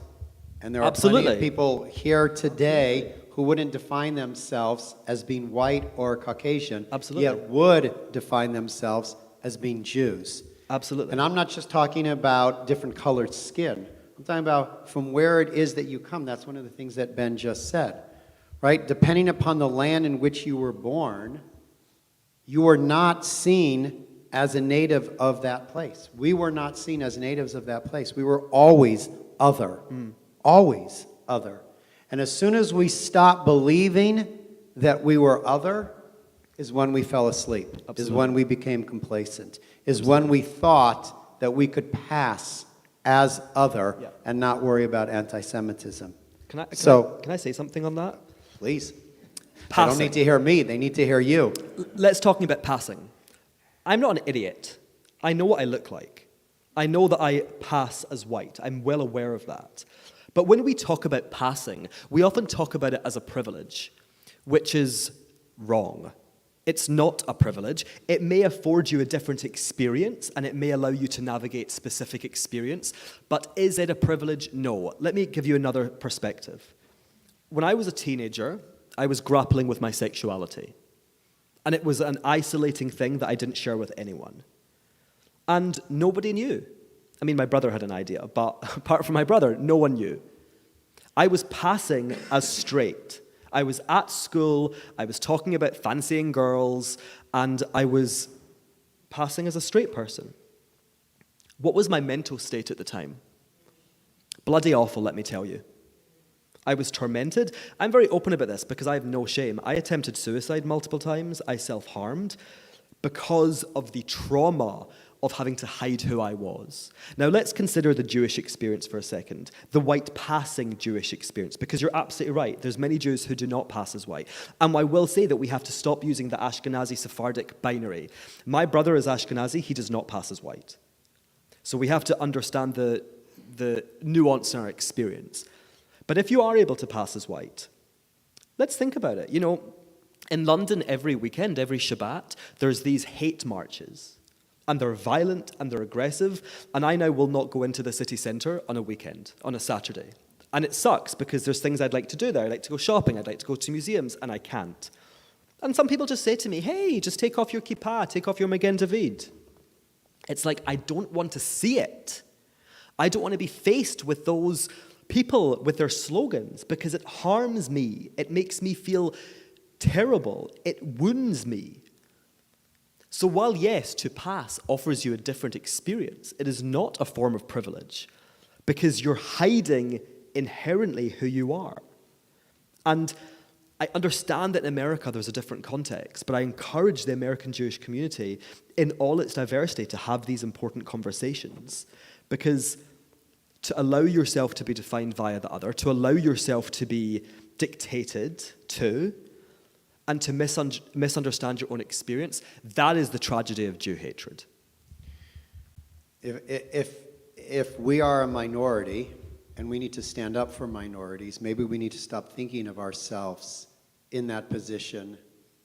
Speaker 2: And there are
Speaker 3: Absolutely.
Speaker 2: plenty of people here today who wouldn't define themselves as being white or Caucasian,
Speaker 3: Absolutely.
Speaker 2: yet would define themselves as being Jews.
Speaker 3: Absolutely.
Speaker 2: And I'm not just talking about different colored skin. I'm talking about from where it is that you come. That's one of the things that Ben just said, right? Depending upon the land in which you were born, you are not seen as a native of that place. We were not seen as natives of that place. We were always other. Always other. And as soon as we stopped believing that we were other is when we fell asleep,
Speaker 3: Absolutely.
Speaker 2: is when we became complacent, is when we thought that we could pass as other
Speaker 3: Yeah.
Speaker 2: and not worry about anti-Semitism.
Speaker 3: Can
Speaker 2: So-
Speaker 3: I say something on that?
Speaker 2: Please. They
Speaker 3: Passing.
Speaker 2: don't need to hear me. They need to hear you.
Speaker 3: Let's talk about passing. I'm not an idiot. I know what I look like. I know that I pass as white. I'm well aware of that. But when we talk about passing, we often talk about it as a privilege, which is wrong. It's not a privilege. It may afford you a different experience, and it may allow you to navigate specific experience. But is it a privilege? No. Let me give you another perspective. When I was a teenager, I was grappling with my sexuality. And it was an isolating thing that I didn't share with anyone. And nobody knew. I mean, my brother had an idea, but apart from my brother, no one knew. I was passing as straight. I was at school, I was talking about fancying girls, and I was passing as a straight person. What was my mental state at the time? Bloody awful, let me tell you. I was tormented. I'm very open about this because I have no shame. I attempted suicide multiple times. I self-harmed because of the trauma of having to hide who I was. Now let's consider the Jewish experience for a second, the white passing Jewish experience, because you're absolutely right. There's many Jews who do not pass as white. And I will say that we have to stop using the Ashkenazi Sephardic binary. My brother is Ashkenazi, he does not pass as white. So we have to understand the nuance in our experience. But if you are able to pass as white, let's think about it. You know, in London every weekend, every Shabbat, there's these hate marches. And they're violent and they're aggressive. And I now will not go into the city centre on a weekend, on a Saturday. And it sucks because there's things I'd like to do there. I'd like to go shopping, I'd like to go to museums, and I can't. And some people just say to me, hey, just take off your kippah, take off your Magen David. It's like, I don't want to see it. I don't want to be faced with those people with their slogans because it harms me. It makes me feel terrible. It wounds me. So while, yes, to pass offers you a different experience, it is not a form of privilege because you're hiding inherently who you are. And I understand that in America there's a different context, but I encourage the American Jewish community in all its diversity to have these important conversations because to allow yourself to be defined via the other, to allow yourself to be dictated to, and to misunderstand your own experience, that is the tragedy of Jew hatred.
Speaker 2: If we are a minority and we need to stand up for minorities, maybe we need to stop thinking of ourselves in that position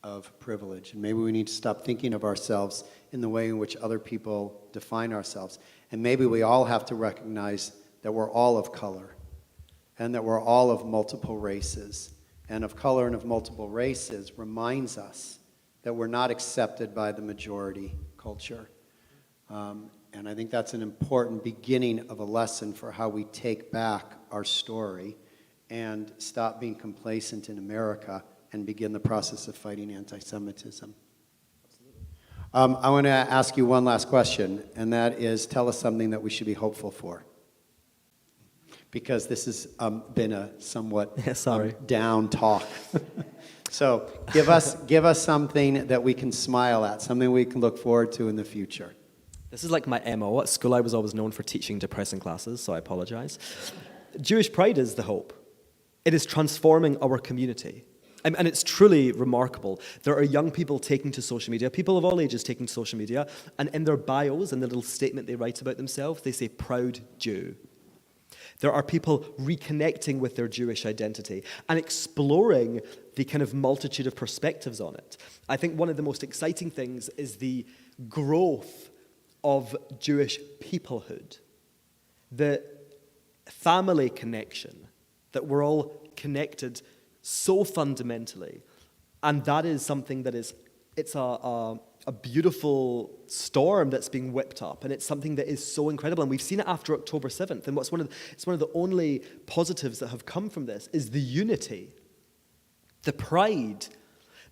Speaker 2: of privilege. And maybe we need to stop thinking of ourselves in the way in which other people define ourselves. And maybe we all have to recognize that we're all of color and that we're all of multiple races. And of color and of multiple races reminds us that we're not accepted by the majority culture. And I think that's an important beginning of a lesson for how we take back our story and stop being complacent in America and begin the process of fighting anti-Semitism. I want to ask you one last question, and that is, tell us something that we should be hopeful for. Because this has been a somewhat down talk. So give us something that we can smile at, something we can look forward to in the future.
Speaker 3: This is like my MO. At school I was always known for teaching depressing classes, so I apologize. Jewish pride is the hope. It is transforming our community. And it's truly remarkable. There are young people taking to social media, people of all ages taking to social media, and in their bios, in the little statement they write about themselves, they say, proud Jew. There are people reconnecting with their Jewish identity and exploring the kind of multitude of perspectives on it. I think one of the most exciting things is the growth of Jewish peoplehood, the family connection, that we're all connected so fundamentally. And that is something that it's a beautiful storm that's being whipped up, and it's something that is so incredible. And we've seen it after October 7th. And it's one of the only positives that have come from this is the unity, the pride,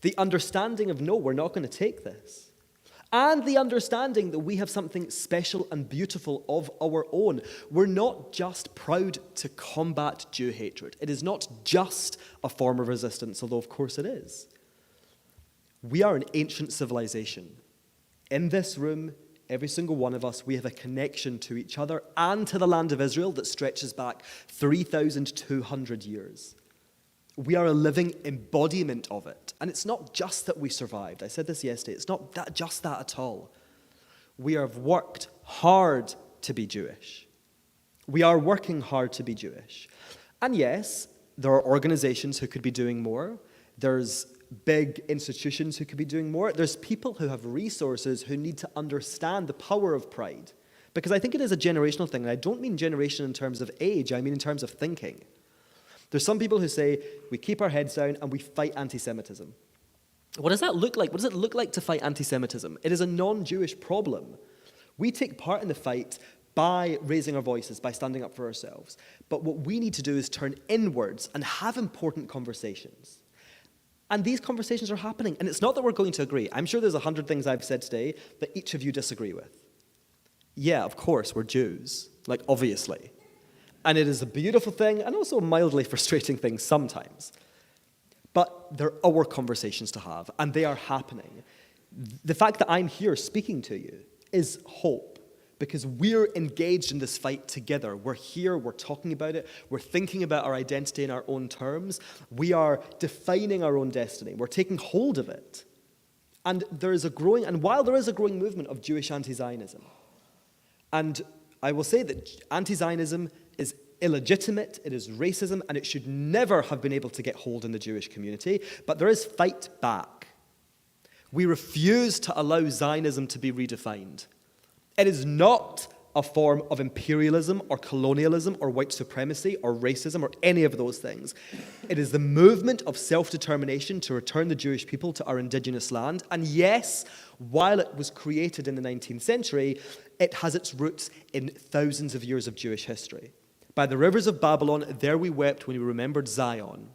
Speaker 3: the understanding of, no, we're not going to take this. And the understanding that we have something special and beautiful of our own. We're not just proud to combat Jew hatred. It is not just a form of resistance, although of course it is. We are an ancient civilization. In this room, every single one of us, we have a connection to each other and to the land of Israel that stretches back 3,200 years. We are a living embodiment of it. And it's not just that we survived. I said this yesterday. It's not just that at all. We have worked hard to be Jewish. We are working hard to be Jewish. And yes, there are organizations who could be doing more. There's big institutions who could be doing more. There's people who have resources who need to understand the power of pride. Because I think it is a generational thing. And I don't mean generation in terms of age. I mean in terms of thinking. There's some people who say, we keep our heads down and we fight anti-Semitism. What does that look like? What does it look like to fight anti-Semitism? It is a non-Jewish problem. We take part in the fight by raising our voices, by standing up for ourselves. But what we need to do is turn inwards and have important conversations. And these conversations are happening. And it's not that we're going to agree. I'm sure there's 100 things I've said today that each of you disagree with. Yeah, of course, we're Jews. Like, obviously. And it is a beautiful thing and also a mildly frustrating thing sometimes. But they're our conversations to have, and they are happening. The fact that I'm here speaking to you is hope, because we're engaged in this fight together. We're here, we're talking about it, we're thinking about our identity in our own terms. We are defining our own destiny. We're taking hold of it. And while there is a growing movement of Jewish anti-Zionism, and I will say that anti-Zionism is illegitimate, it is racism, and it should never have been able to get hold in the Jewish community, but there is fight back. We refuse to allow Zionism to be redefined. It is not a form of imperialism or colonialism or white supremacy or racism or any of those things. It is the movement of self-determination to return the Jewish people to our indigenous land. And yes, while it was created in the 19th century, it has its roots in thousands of years of Jewish history. By the rivers of Babylon, there we wept when we remembered Zion.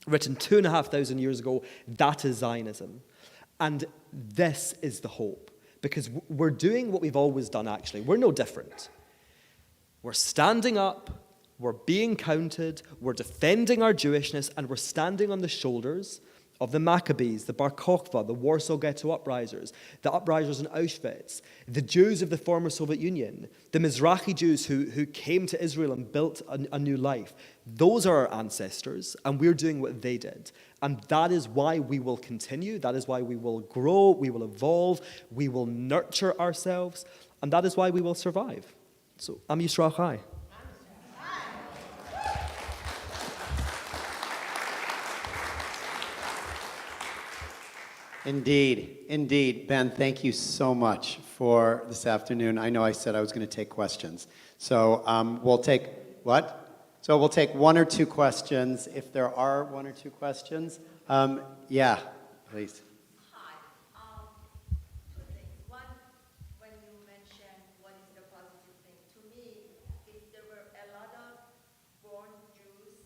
Speaker 3: Written 2,500 years ago, that is Zionism. And this is the hope. Because we're doing what we've always done, actually. We're no different. We're standing up, we're being counted, we're defending our Jewishness, and we're standing on the shoulders of the Maccabees, the Bar Kokhba, the Warsaw Ghetto uprisers, the uprisers in Auschwitz, the Jews of the former Soviet Union, the Mizrahi Jews who came to Israel and built a new life. Those are our ancestors, and we're doing what they did. And that is why we will continue, that is why we will grow, we will evolve, we will nurture ourselves, and that is why we will survive. So, Am Yisrael Chai.
Speaker 2: Indeed. Ben, thank you so much for this afternoon. I know I said I was going to take questions. So we'll take, what? So we'll take one or two questions. If there are one or two questions. Yeah, please.
Speaker 4: Hi. Two things. One, when you mentioned what is the positive thing, to me, if there were a lot of born Jews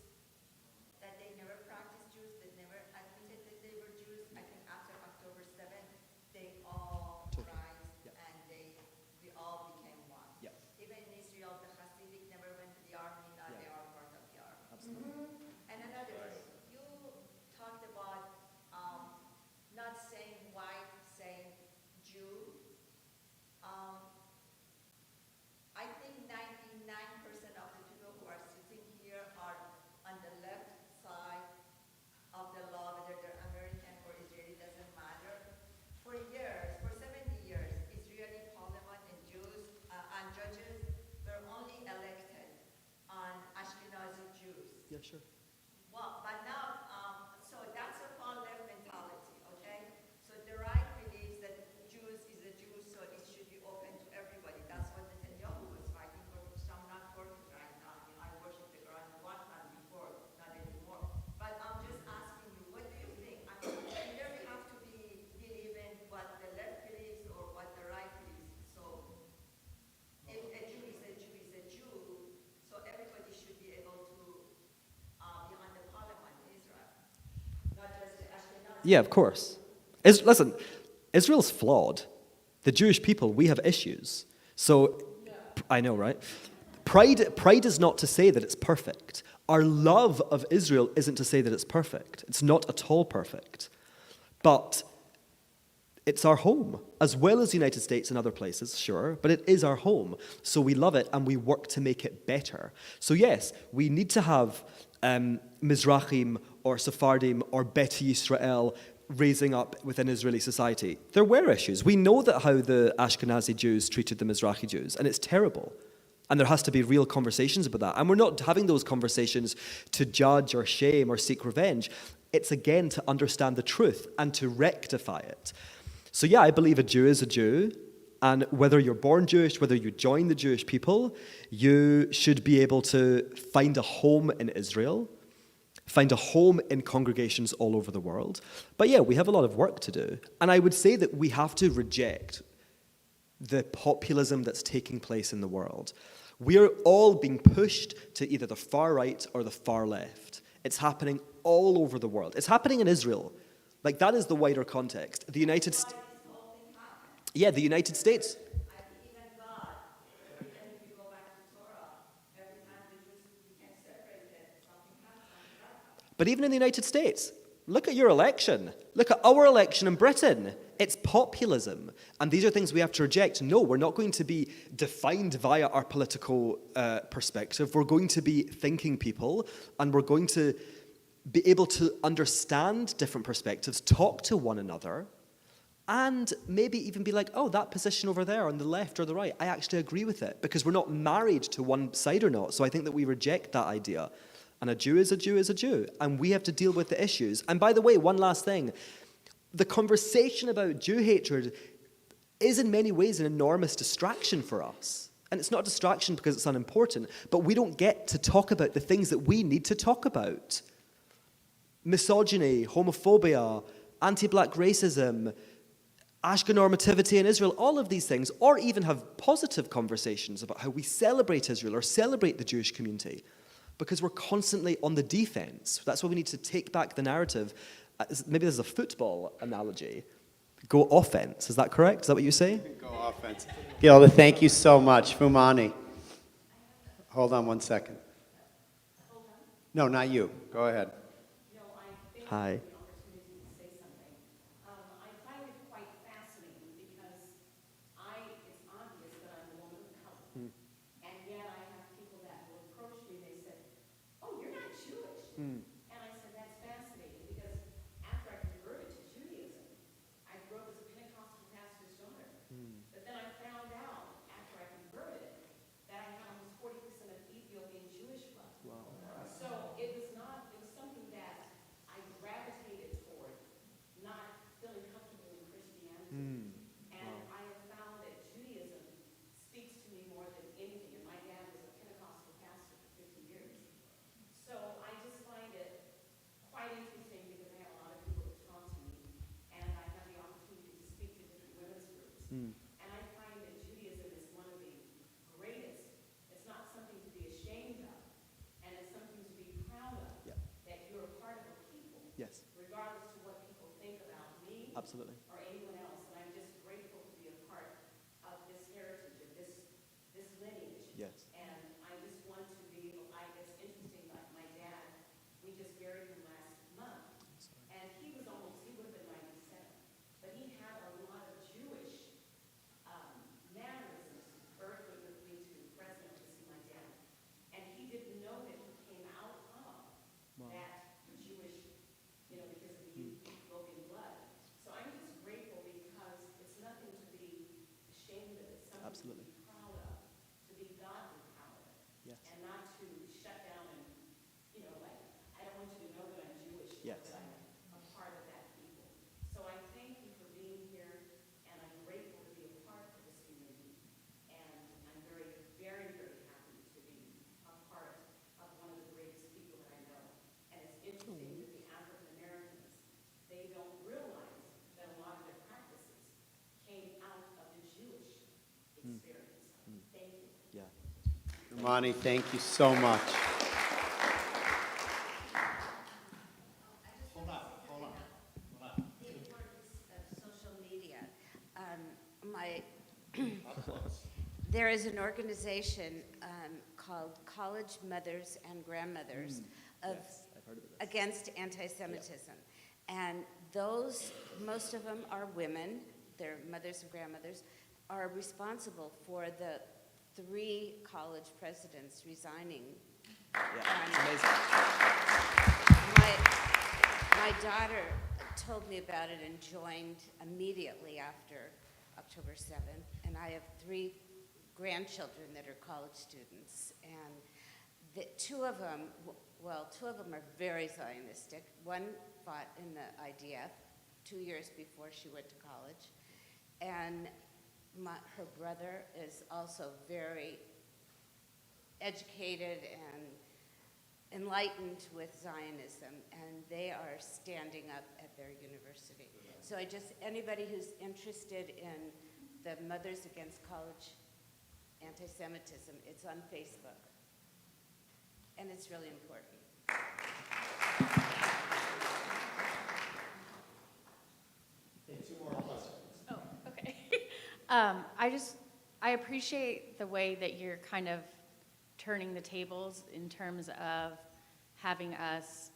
Speaker 4: that they never practiced Jews, they never admitted that they were Jews, I think after October 7th, they all rise and we all became one.
Speaker 3: Yeah.
Speaker 4: Even in Israel, the Hasidic never went to the army, now they are part of the army.
Speaker 3: Absolutely.
Speaker 4: And another thing, you talked about not saying white, saying Jew. I think 99% of the people who are sitting here are on the left side of the law, whether they're American or Israeli, doesn't matter. For years, for 70 years, Israeli parliament and Jews and judges were only elected on Ashkenazi Jews.
Speaker 3: Yeah, sure.
Speaker 4: Well, but now, so that's a far left mentality, okay? So the right believes that Jews is a Jew, so it should be open to everybody. That's what Netanyahu was fighting for, which I'm not for it right now. I mean, I worship the God one time before, not anymore. But I'm just asking you, what do you think? I mean, either we have to believe in what the left believes or what the right believes. So if a Jew is a Jew is a Jew, so everybody should be able to be on the parliament in Israel, not just the Ashkenazi.
Speaker 3: Yeah, of course. Listen, Israel's flawed. The Jewish people, we have issues. So, I know, right? Pride is not to say that it's perfect. Our love of Israel isn't to say that it's perfect. It's not at all perfect. But it's our home, as well as the United States and other places, sure, but it is our home. So we love it and we work to make it better. So yes, we need to have Mizrahim or Sephardim or Beti Yisrael raising up within Israeli society. There were issues. We know that how the Ashkenazi Jews treated the Mizrahi Jews, and it's terrible. And there has to be real conversations about that. And we're not having those conversations to judge or shame or seek revenge. It's, again, to understand the truth and to rectify it. So yeah, I believe a Jew is a Jew. And whether you're born Jewish, whether you join the Jewish people, you should be able to find a home in Israel, find a home in congregations all over the world. But yeah, we have a lot of work to do. And I would say that we have to reject the populism that's taking place in the world. We're all being pushed to either the far right or the far left. It's happening all over the world. It's happening in Israel. Like, that is the wider context. The United States. Yeah, the United States.
Speaker 4: Even God, if you go back to Torah, every time the Jews became separated, something happened.
Speaker 3: But even in the United States, look at your election. Look at our election in Britain. It's populism. And these are things we have to reject. No, we're not going to be defined via our political perspective. We're going to be thinking people, and we're going to be able to understand different perspectives, talk to one another, and maybe even be like, oh, that position over there on the left or the right, I actually agree with it, because we're not married to one side or not. So I think that we reject that idea. And a Jew is a Jew is a Jew. And we have to deal with the issues. And by the way, one last thing. The conversation about Jew hatred is in many ways an enormous distraction for us. And it's not a distraction because it's unimportant, but we don't get to talk about the things that we need to talk about. Misogyny, homophobia, anti-black racism, Ashkenormativity in Israel, all of these things, or even have positive conversations about how we celebrate Israel or celebrate the Jewish community, because we're constantly on the defense. That's why we need to take back the narrative. Maybe this is a football analogy. Go offense, is that correct? Is that what you say?
Speaker 2: Go offense. Gilda, thank you so much. Fumani. Hold on 1 second. No, not you. Go ahead.
Speaker 3: Hi.
Speaker 4: And I said, that's fascinating, because after I converted to Judaism, I grew up as a Pentecostal pastor's daughter. But then I found out, after I converted, that I had almost 40% of Ethiopian Jewish blood. Wow. So it was something that I gravitated toward, not feeling comfortable in Christianity. And I have found that Judaism speaks to me more than anything. And my dad was a Pentecostal pastor for 50 years. So I just find it quite interesting, because I have a lot of people that talk to me, and I have the opportunity to speak to different women's groups. And I find that Judaism is one of the greatest. It's not something to be ashamed of, and it's something to be proud of, that you're a part of a people,
Speaker 3: Yes.
Speaker 4: regardless to what people think about me
Speaker 3: Absolutely.
Speaker 4: or anyone else. And I'm just grateful to be a part of this heritage, of this lineage.
Speaker 3: Yes.
Speaker 4: And I just want to be able, it's interesting, like my dad, we just buried him last month. And he would have been 97. But he had a lot of Jewish mannerisms. Bert would with me to Fresno to see my dad. And he didn't know that he came out of that Jewish, because of the Ethiopian blood. So I'm just grateful, because it's nothing to be ashamed of. It's something
Speaker 3: Absolutely.
Speaker 4: to be proud of, to be godly proud of,
Speaker 3: Yes.
Speaker 4: and not to shut down and, like, I don't want you to know that I'm Jewish,
Speaker 3: Yes.
Speaker 4: but I'm a part of that people. So I thank you for being here, and I'm grateful to be a part of this community. And I'm very, very, very happy to be a part of one of the greatest people that I know. And it's interesting that the African Americans, they don't realize that a lot of their practices came out of the Jewish experience. Thank you.
Speaker 3: Yeah.
Speaker 2: Fumani, thank you so much.
Speaker 4: The importance of social media. There is an organization called College Mothers and Grandmothers Against Antisemitism. And most of them are women
Speaker 5: their mothers and grandmothers, are responsible for the 3 college presidents resigning.
Speaker 3: Yeah, it's
Speaker 5: And
Speaker 3: amazing.
Speaker 5: my daughter told me about it and joined immediately after October 7th. And I have 3 grandchildren that are college students. And two of them are very Zionistic. One fought in the IDF 2 years before she went to college. And her brother is also very educated and enlightened with Zionism, and they are standing up at their university. So anybody who's interested in the Mothers Against College Antisemitism, it's on Facebook. And it's really important.
Speaker 6: Oh, okay. I appreciate the way that you're kind of turning the tables in terms of having us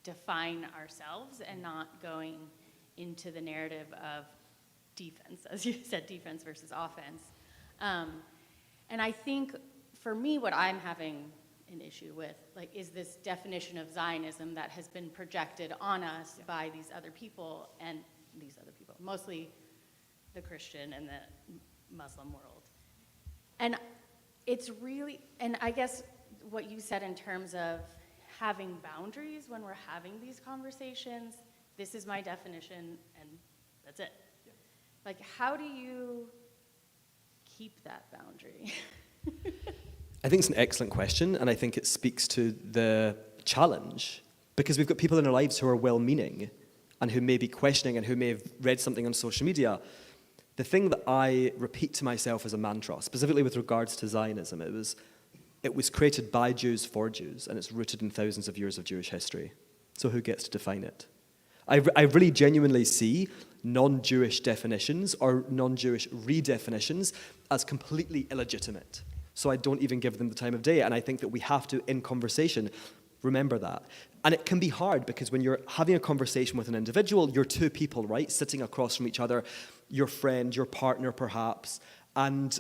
Speaker 6: define ourselves and not going into the narrative of defense, as you said, defense versus offense. And I think for me, what I'm having an issue with, is this definition of Zionism that has been projected on us by these other people, mostly the Christian and the Muslim world. And it's really, and I guess what you said in terms of having boundaries when we're having these conversations, this is my definition and that's it. Yeah. How do you keep that boundary?
Speaker 3: I think it's an excellent question, and I think it speaks to the challenge, because we've got people in our lives who are well-meaning and who may be questioning and who may have read something on social media. The thing that I repeat to myself as a mantra, specifically with regards to Zionism, it was created by Jews for Jews, and it's rooted in thousands of years of Jewish history. So who gets to define it? I really genuinely see non-Jewish definitions or non-Jewish redefinitions as completely illegitimate. So I don't even give them the time of day, and I think that we have to, in conversation, remember that. And it can be hard, because when you're having a conversation with an individual, you're 2 people, right, sitting across from each other, your friend, your partner perhaps, and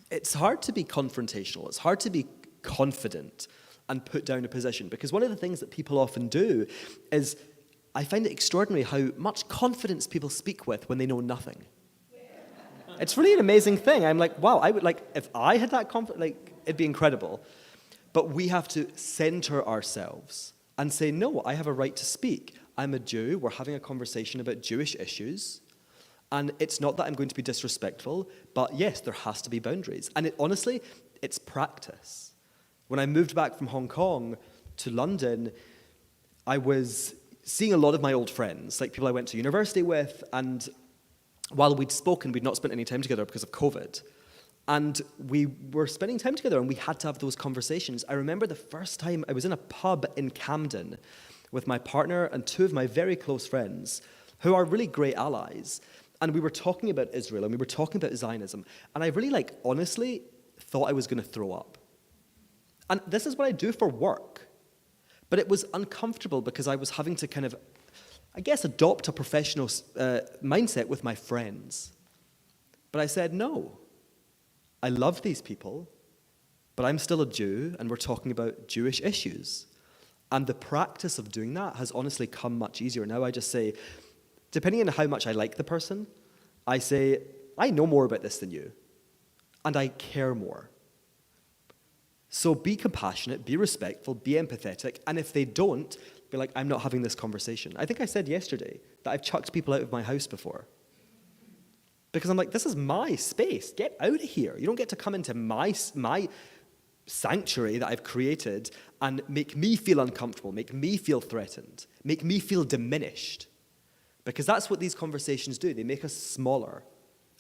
Speaker 3: it's hard to be confrontational. It's hard to be confident and put down a position, because one of the things that people often do is, I find it extraordinary how much confidence people speak with when they know nothing. It's really an amazing thing. I'm like, wow, I would if I had that confidence, it'd be incredible. But we have to center ourselves and say, no, I have a right to speak. I'm a Jew. We're having a conversation about Jewish issues. And it's not that I'm going to be disrespectful, but yes, there has to be boundaries. And honestly, it's practice. When I moved back from Hong Kong to London, I was seeing a lot of my old friends, people I went to university with, and while we'd spoken, we'd not spent any time together because of COVID. And we were spending time together, and we had to have those conversations. I remember the first time I was in a pub in Camden with my partner and 2 of my very close friends, who are really great allies. And we were talking about Israel, and we were talking about Zionism. And I really, honestly thought I was going to throw up. And this is what I do for work. But it was uncomfortable because I was having to kind of, adopt a professional mindset with my friends. But I said, no, I love these people, but I'm still a Jew, and we're talking about Jewish issues. And the practice of doing that has honestly come much easier. Now I just say, depending on how much I like the person, I say, I know more about this than you, and I care more. So be compassionate, be respectful, be empathetic, and if they don't, be like, I'm not having this conversation. I think I said yesterday that I've chucked people out of my house before. Because I'm like, this is my space. Get out of here. You don't get to come into my sanctuary that I've created and make me feel uncomfortable, make me feel threatened, make me feel diminished. Because that's what these conversations do. They make us smaller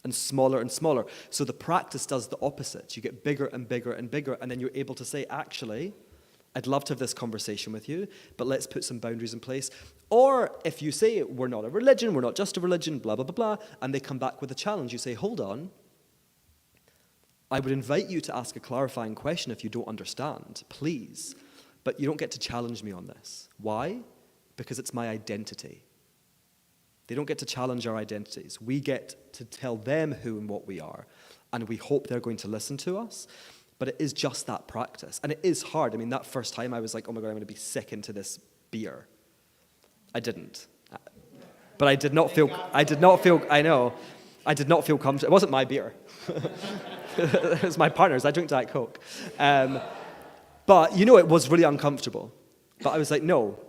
Speaker 3: and smaller and smaller. So the practice does the opposite. You get bigger and bigger and bigger, and then you're able to say, actually, I'd love to have this conversation with you, but let's put some boundaries in place. Or if you say, we're not a religion, we're not just a religion, blah, blah, blah, blah, and they come back with a challenge, you say, hold on. I would invite you to ask a clarifying question if you don't understand, please. But you don't get to challenge me on this. Why? Because it's my identity. They don't get to challenge our identities. We get to tell them who and what we are, and we hope they're going to listen to us. But it is just that practice, and it is hard. I mean, that first time I was like, oh my God, I'm going to be sick into this beer. I didn't. But I did not feel comfortable. It wasn't my beer. It was my partner's. I drink Diet Coke. But, it was really uncomfortable. But I was like, no,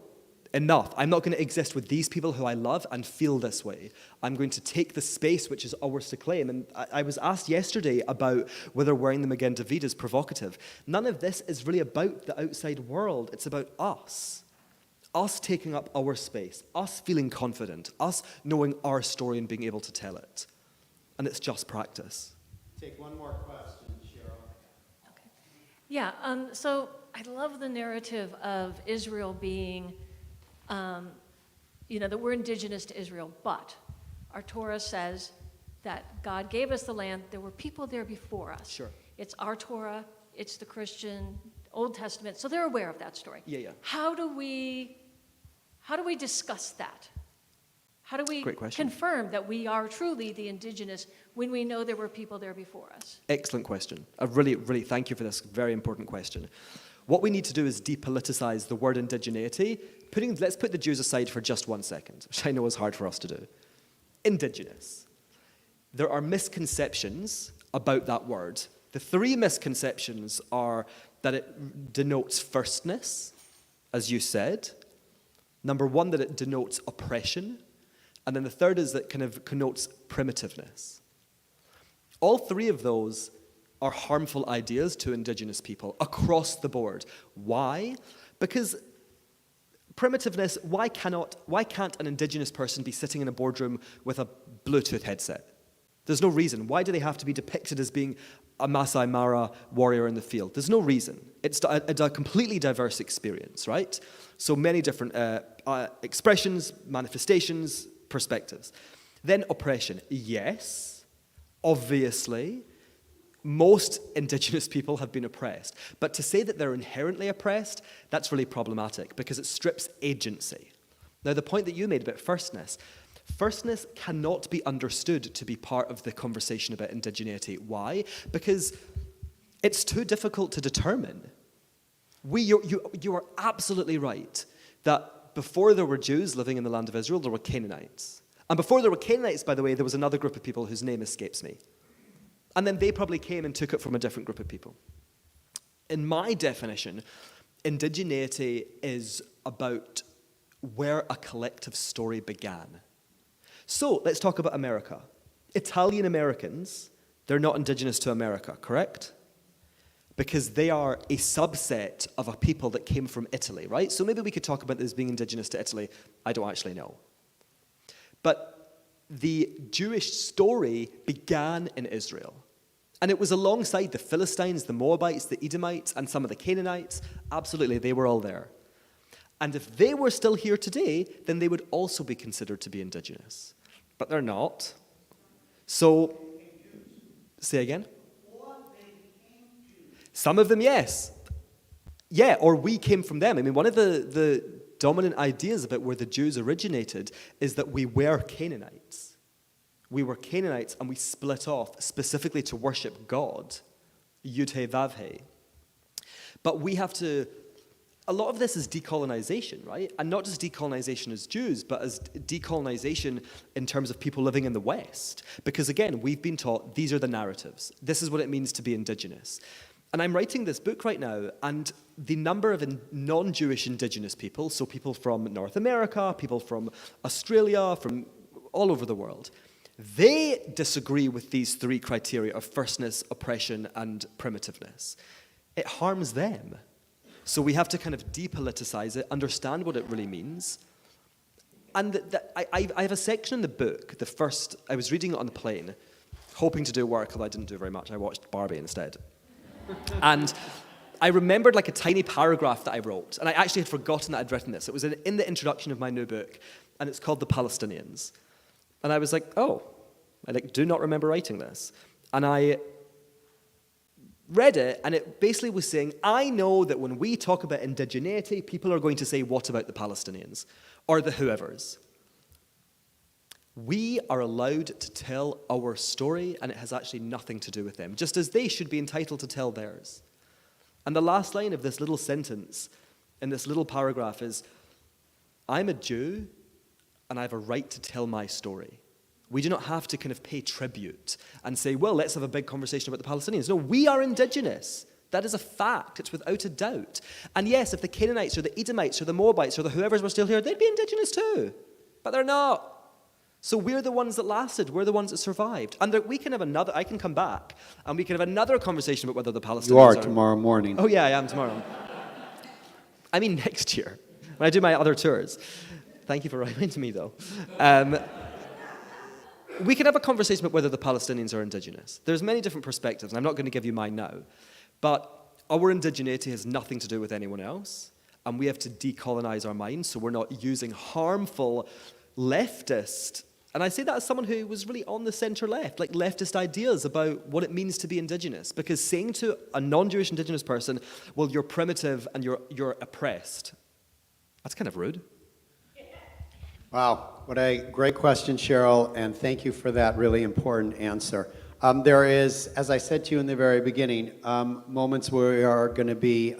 Speaker 3: enough. I'm not going to exist with these people who I love and feel this way. I'm going to take the space which is ours to claim. And I was asked yesterday about whether wearing the Magen David is provocative. None of this is really about the outside world. It's about us. Us taking up our space, us feeling confident, us knowing our story and being able to tell it. And it's just practice.
Speaker 2: Take one more question, Cheryl.
Speaker 7: Yeah, so I love the narrative of Israel being, that we're indigenous to Israel, but our Torah says that God gave us the land. There were people there before us.
Speaker 3: Sure.
Speaker 7: It's our Torah, it's the Christian Old Testament, so they're aware of that story.
Speaker 3: Yeah.
Speaker 7: How do we discuss that? How do we
Speaker 3: Great question.
Speaker 7: confirm that we are truly the indigenous when we know there were people there before us?
Speaker 3: Excellent question. I really, really thank you for this very important question. What we need to do is depoliticize the word indigeneity. Let's put the Jews aside for just 1 second, which I know is hard for us to do. Indigenous. There are misconceptions about that word. The 3 misconceptions are that it denotes firstness, as you said. Number 1, that it denotes oppression. And then the third is that it kind of connotes primitiveness. All 3 of those are harmful ideas to indigenous people across the board. Why? Because primitiveness, why can't an indigenous person be sitting in a boardroom with a Bluetooth headset? There's no reason. Why do they have to be depicted as being a Masai Mara warrior in the field? There's no reason. It's a completely diverse experience, right? So many different expressions, manifestations, perspectives. Then oppression. Yes, obviously, most indigenous people have been oppressed. But to say that they're inherently oppressed, that's really problematic because it strips agency. Now, the point that you made about firstness cannot be understood to be part of the conversation about indigeneity. Why? Because it's too difficult to determine. You are absolutely right that before there were Jews living in the land of Israel, there were Canaanites. And before there were Canaanites, by the way, there was another group of people whose name escapes me. And then they probably came and took it from a different group of people. In my definition, indigeneity is about where a collective story began. So let's talk about America. Italian Americans, they're not indigenous to America, correct? Because they are a subset of a people that came from Italy, right? So maybe we could talk about this being indigenous to Italy. I don't actually know. But the Jewish story began in Israel. And it was alongside the Philistines, the Moabites, the Edomites, and some of the Canaanites. Absolutely, they were all there. And if they were still here today, then they would also be considered to be indigenous. But they're not. So, say again? Some of them, yes. Yeah, or we came from them. I mean, one of the dominant ideas about where the Jews originated is that we were Canaanites. We were Canaanites and we split off specifically to worship God, Yud-He Vav-He. But we have to, a lot of this is decolonization, right? And not just decolonization as Jews, but as decolonization in terms of people living in the West. Because again, we've been taught these are the narratives. This is what it means to be indigenous. And I'm writing this book right now, and the number of non-Jewish indigenous people, so people from North America, people from Australia, from all over the world, they disagree with these 3 criteria of firstness, oppression, and primitiveness. It harms them. So we have to kind of depoliticize it, understand what it really means. And I have a section in the book, I was reading it on the plane, hoping to do work, although I didn't do very much. I watched Barbie instead. And I remembered like a tiny paragraph that I wrote, and I actually had forgotten that I'd written this. It was in the introduction of my new book, and it's called The Palestinians. And I was like, oh, I do not remember writing this. And I read it, and it basically was saying, I know that when we talk about indigeneity, people are going to say, what about the Palestinians? Or the whoever's. We are allowed to tell our story, and it has actually nothing to do with them, just as they should be entitled to tell theirs. And the last line of this little sentence in this little paragraph is, I'm a Jew, and I have a right to tell my story. We do not have to kind of pay tribute and say, well, let's have a big conversation about the Palestinians. No, we are indigenous. That is a fact. It's without a doubt. And yes, if the Canaanites or the Edomites or the Moabites or the whoever's were still here, they'd be indigenous too. But they're not. So we're the ones that lasted. We're the ones that survived. And we can have another, I can come back, and we can have another conversation about whether the Palestinians
Speaker 2: You are tomorrow morning.
Speaker 3: Oh yeah, I am tomorrow. I mean next year, when I do my other tours. Thank you for reminding me, though. We can have a conversation about whether the Palestinians are indigenous. There's many different perspectives, and I'm not going to give you mine now. But our indigeneity has nothing to do with anyone else, and we have to decolonize our minds so we're not using harmful leftist, and I say that as someone who was really on the center left, like leftist ideas about what it means to be indigenous. Because saying to a non-Jewish indigenous person, well, you're primitive and you're oppressed, that's kind of rude.
Speaker 2: Wow, what a great question, Cheryl, and thank you for that really important answer. There is, as I said to you in the very beginning, moments where we are going to be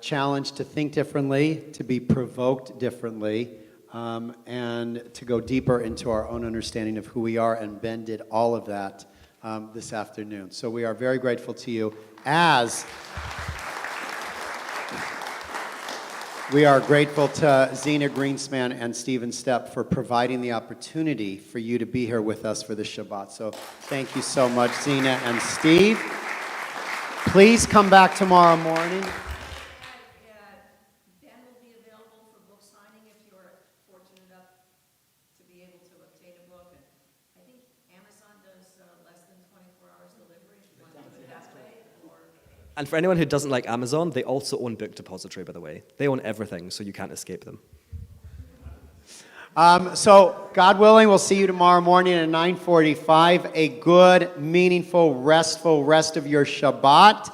Speaker 2: challenged to think differently, to be provoked differently, and to go deeper into our own understanding of who we are, and Ben did all of that this afternoon. So we are very grateful to you, as we are grateful to Zena Greenspan and Stephen Stepp for providing the opportunity for you to be here with us for the Shabbat. So thank you so much, Zena and Steve. Please come back tomorrow morning.
Speaker 4: Ben will be available for book signing if you're fortunate enough to be able to obtain a book. And I think Amazon does less than 24 hours delivery if you want to do it that way.
Speaker 3: And for anyone who doesn't like Amazon, they also own Book Depository, by the way. They own everything, so you can't escape them.
Speaker 2: So, God willing, we'll see you tomorrow morning at 9:45. A good, meaningful, restful rest of your Shabbat.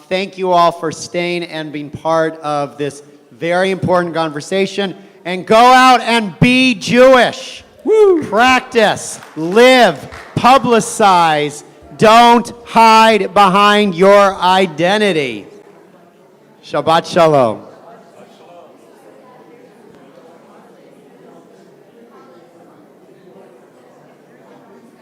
Speaker 2: Thank you all for staying and being part of this very important conversation. And go out and be Jewish. Woo. Practice, live, publicize. Don't hide behind your identity. Shabbat Shalom.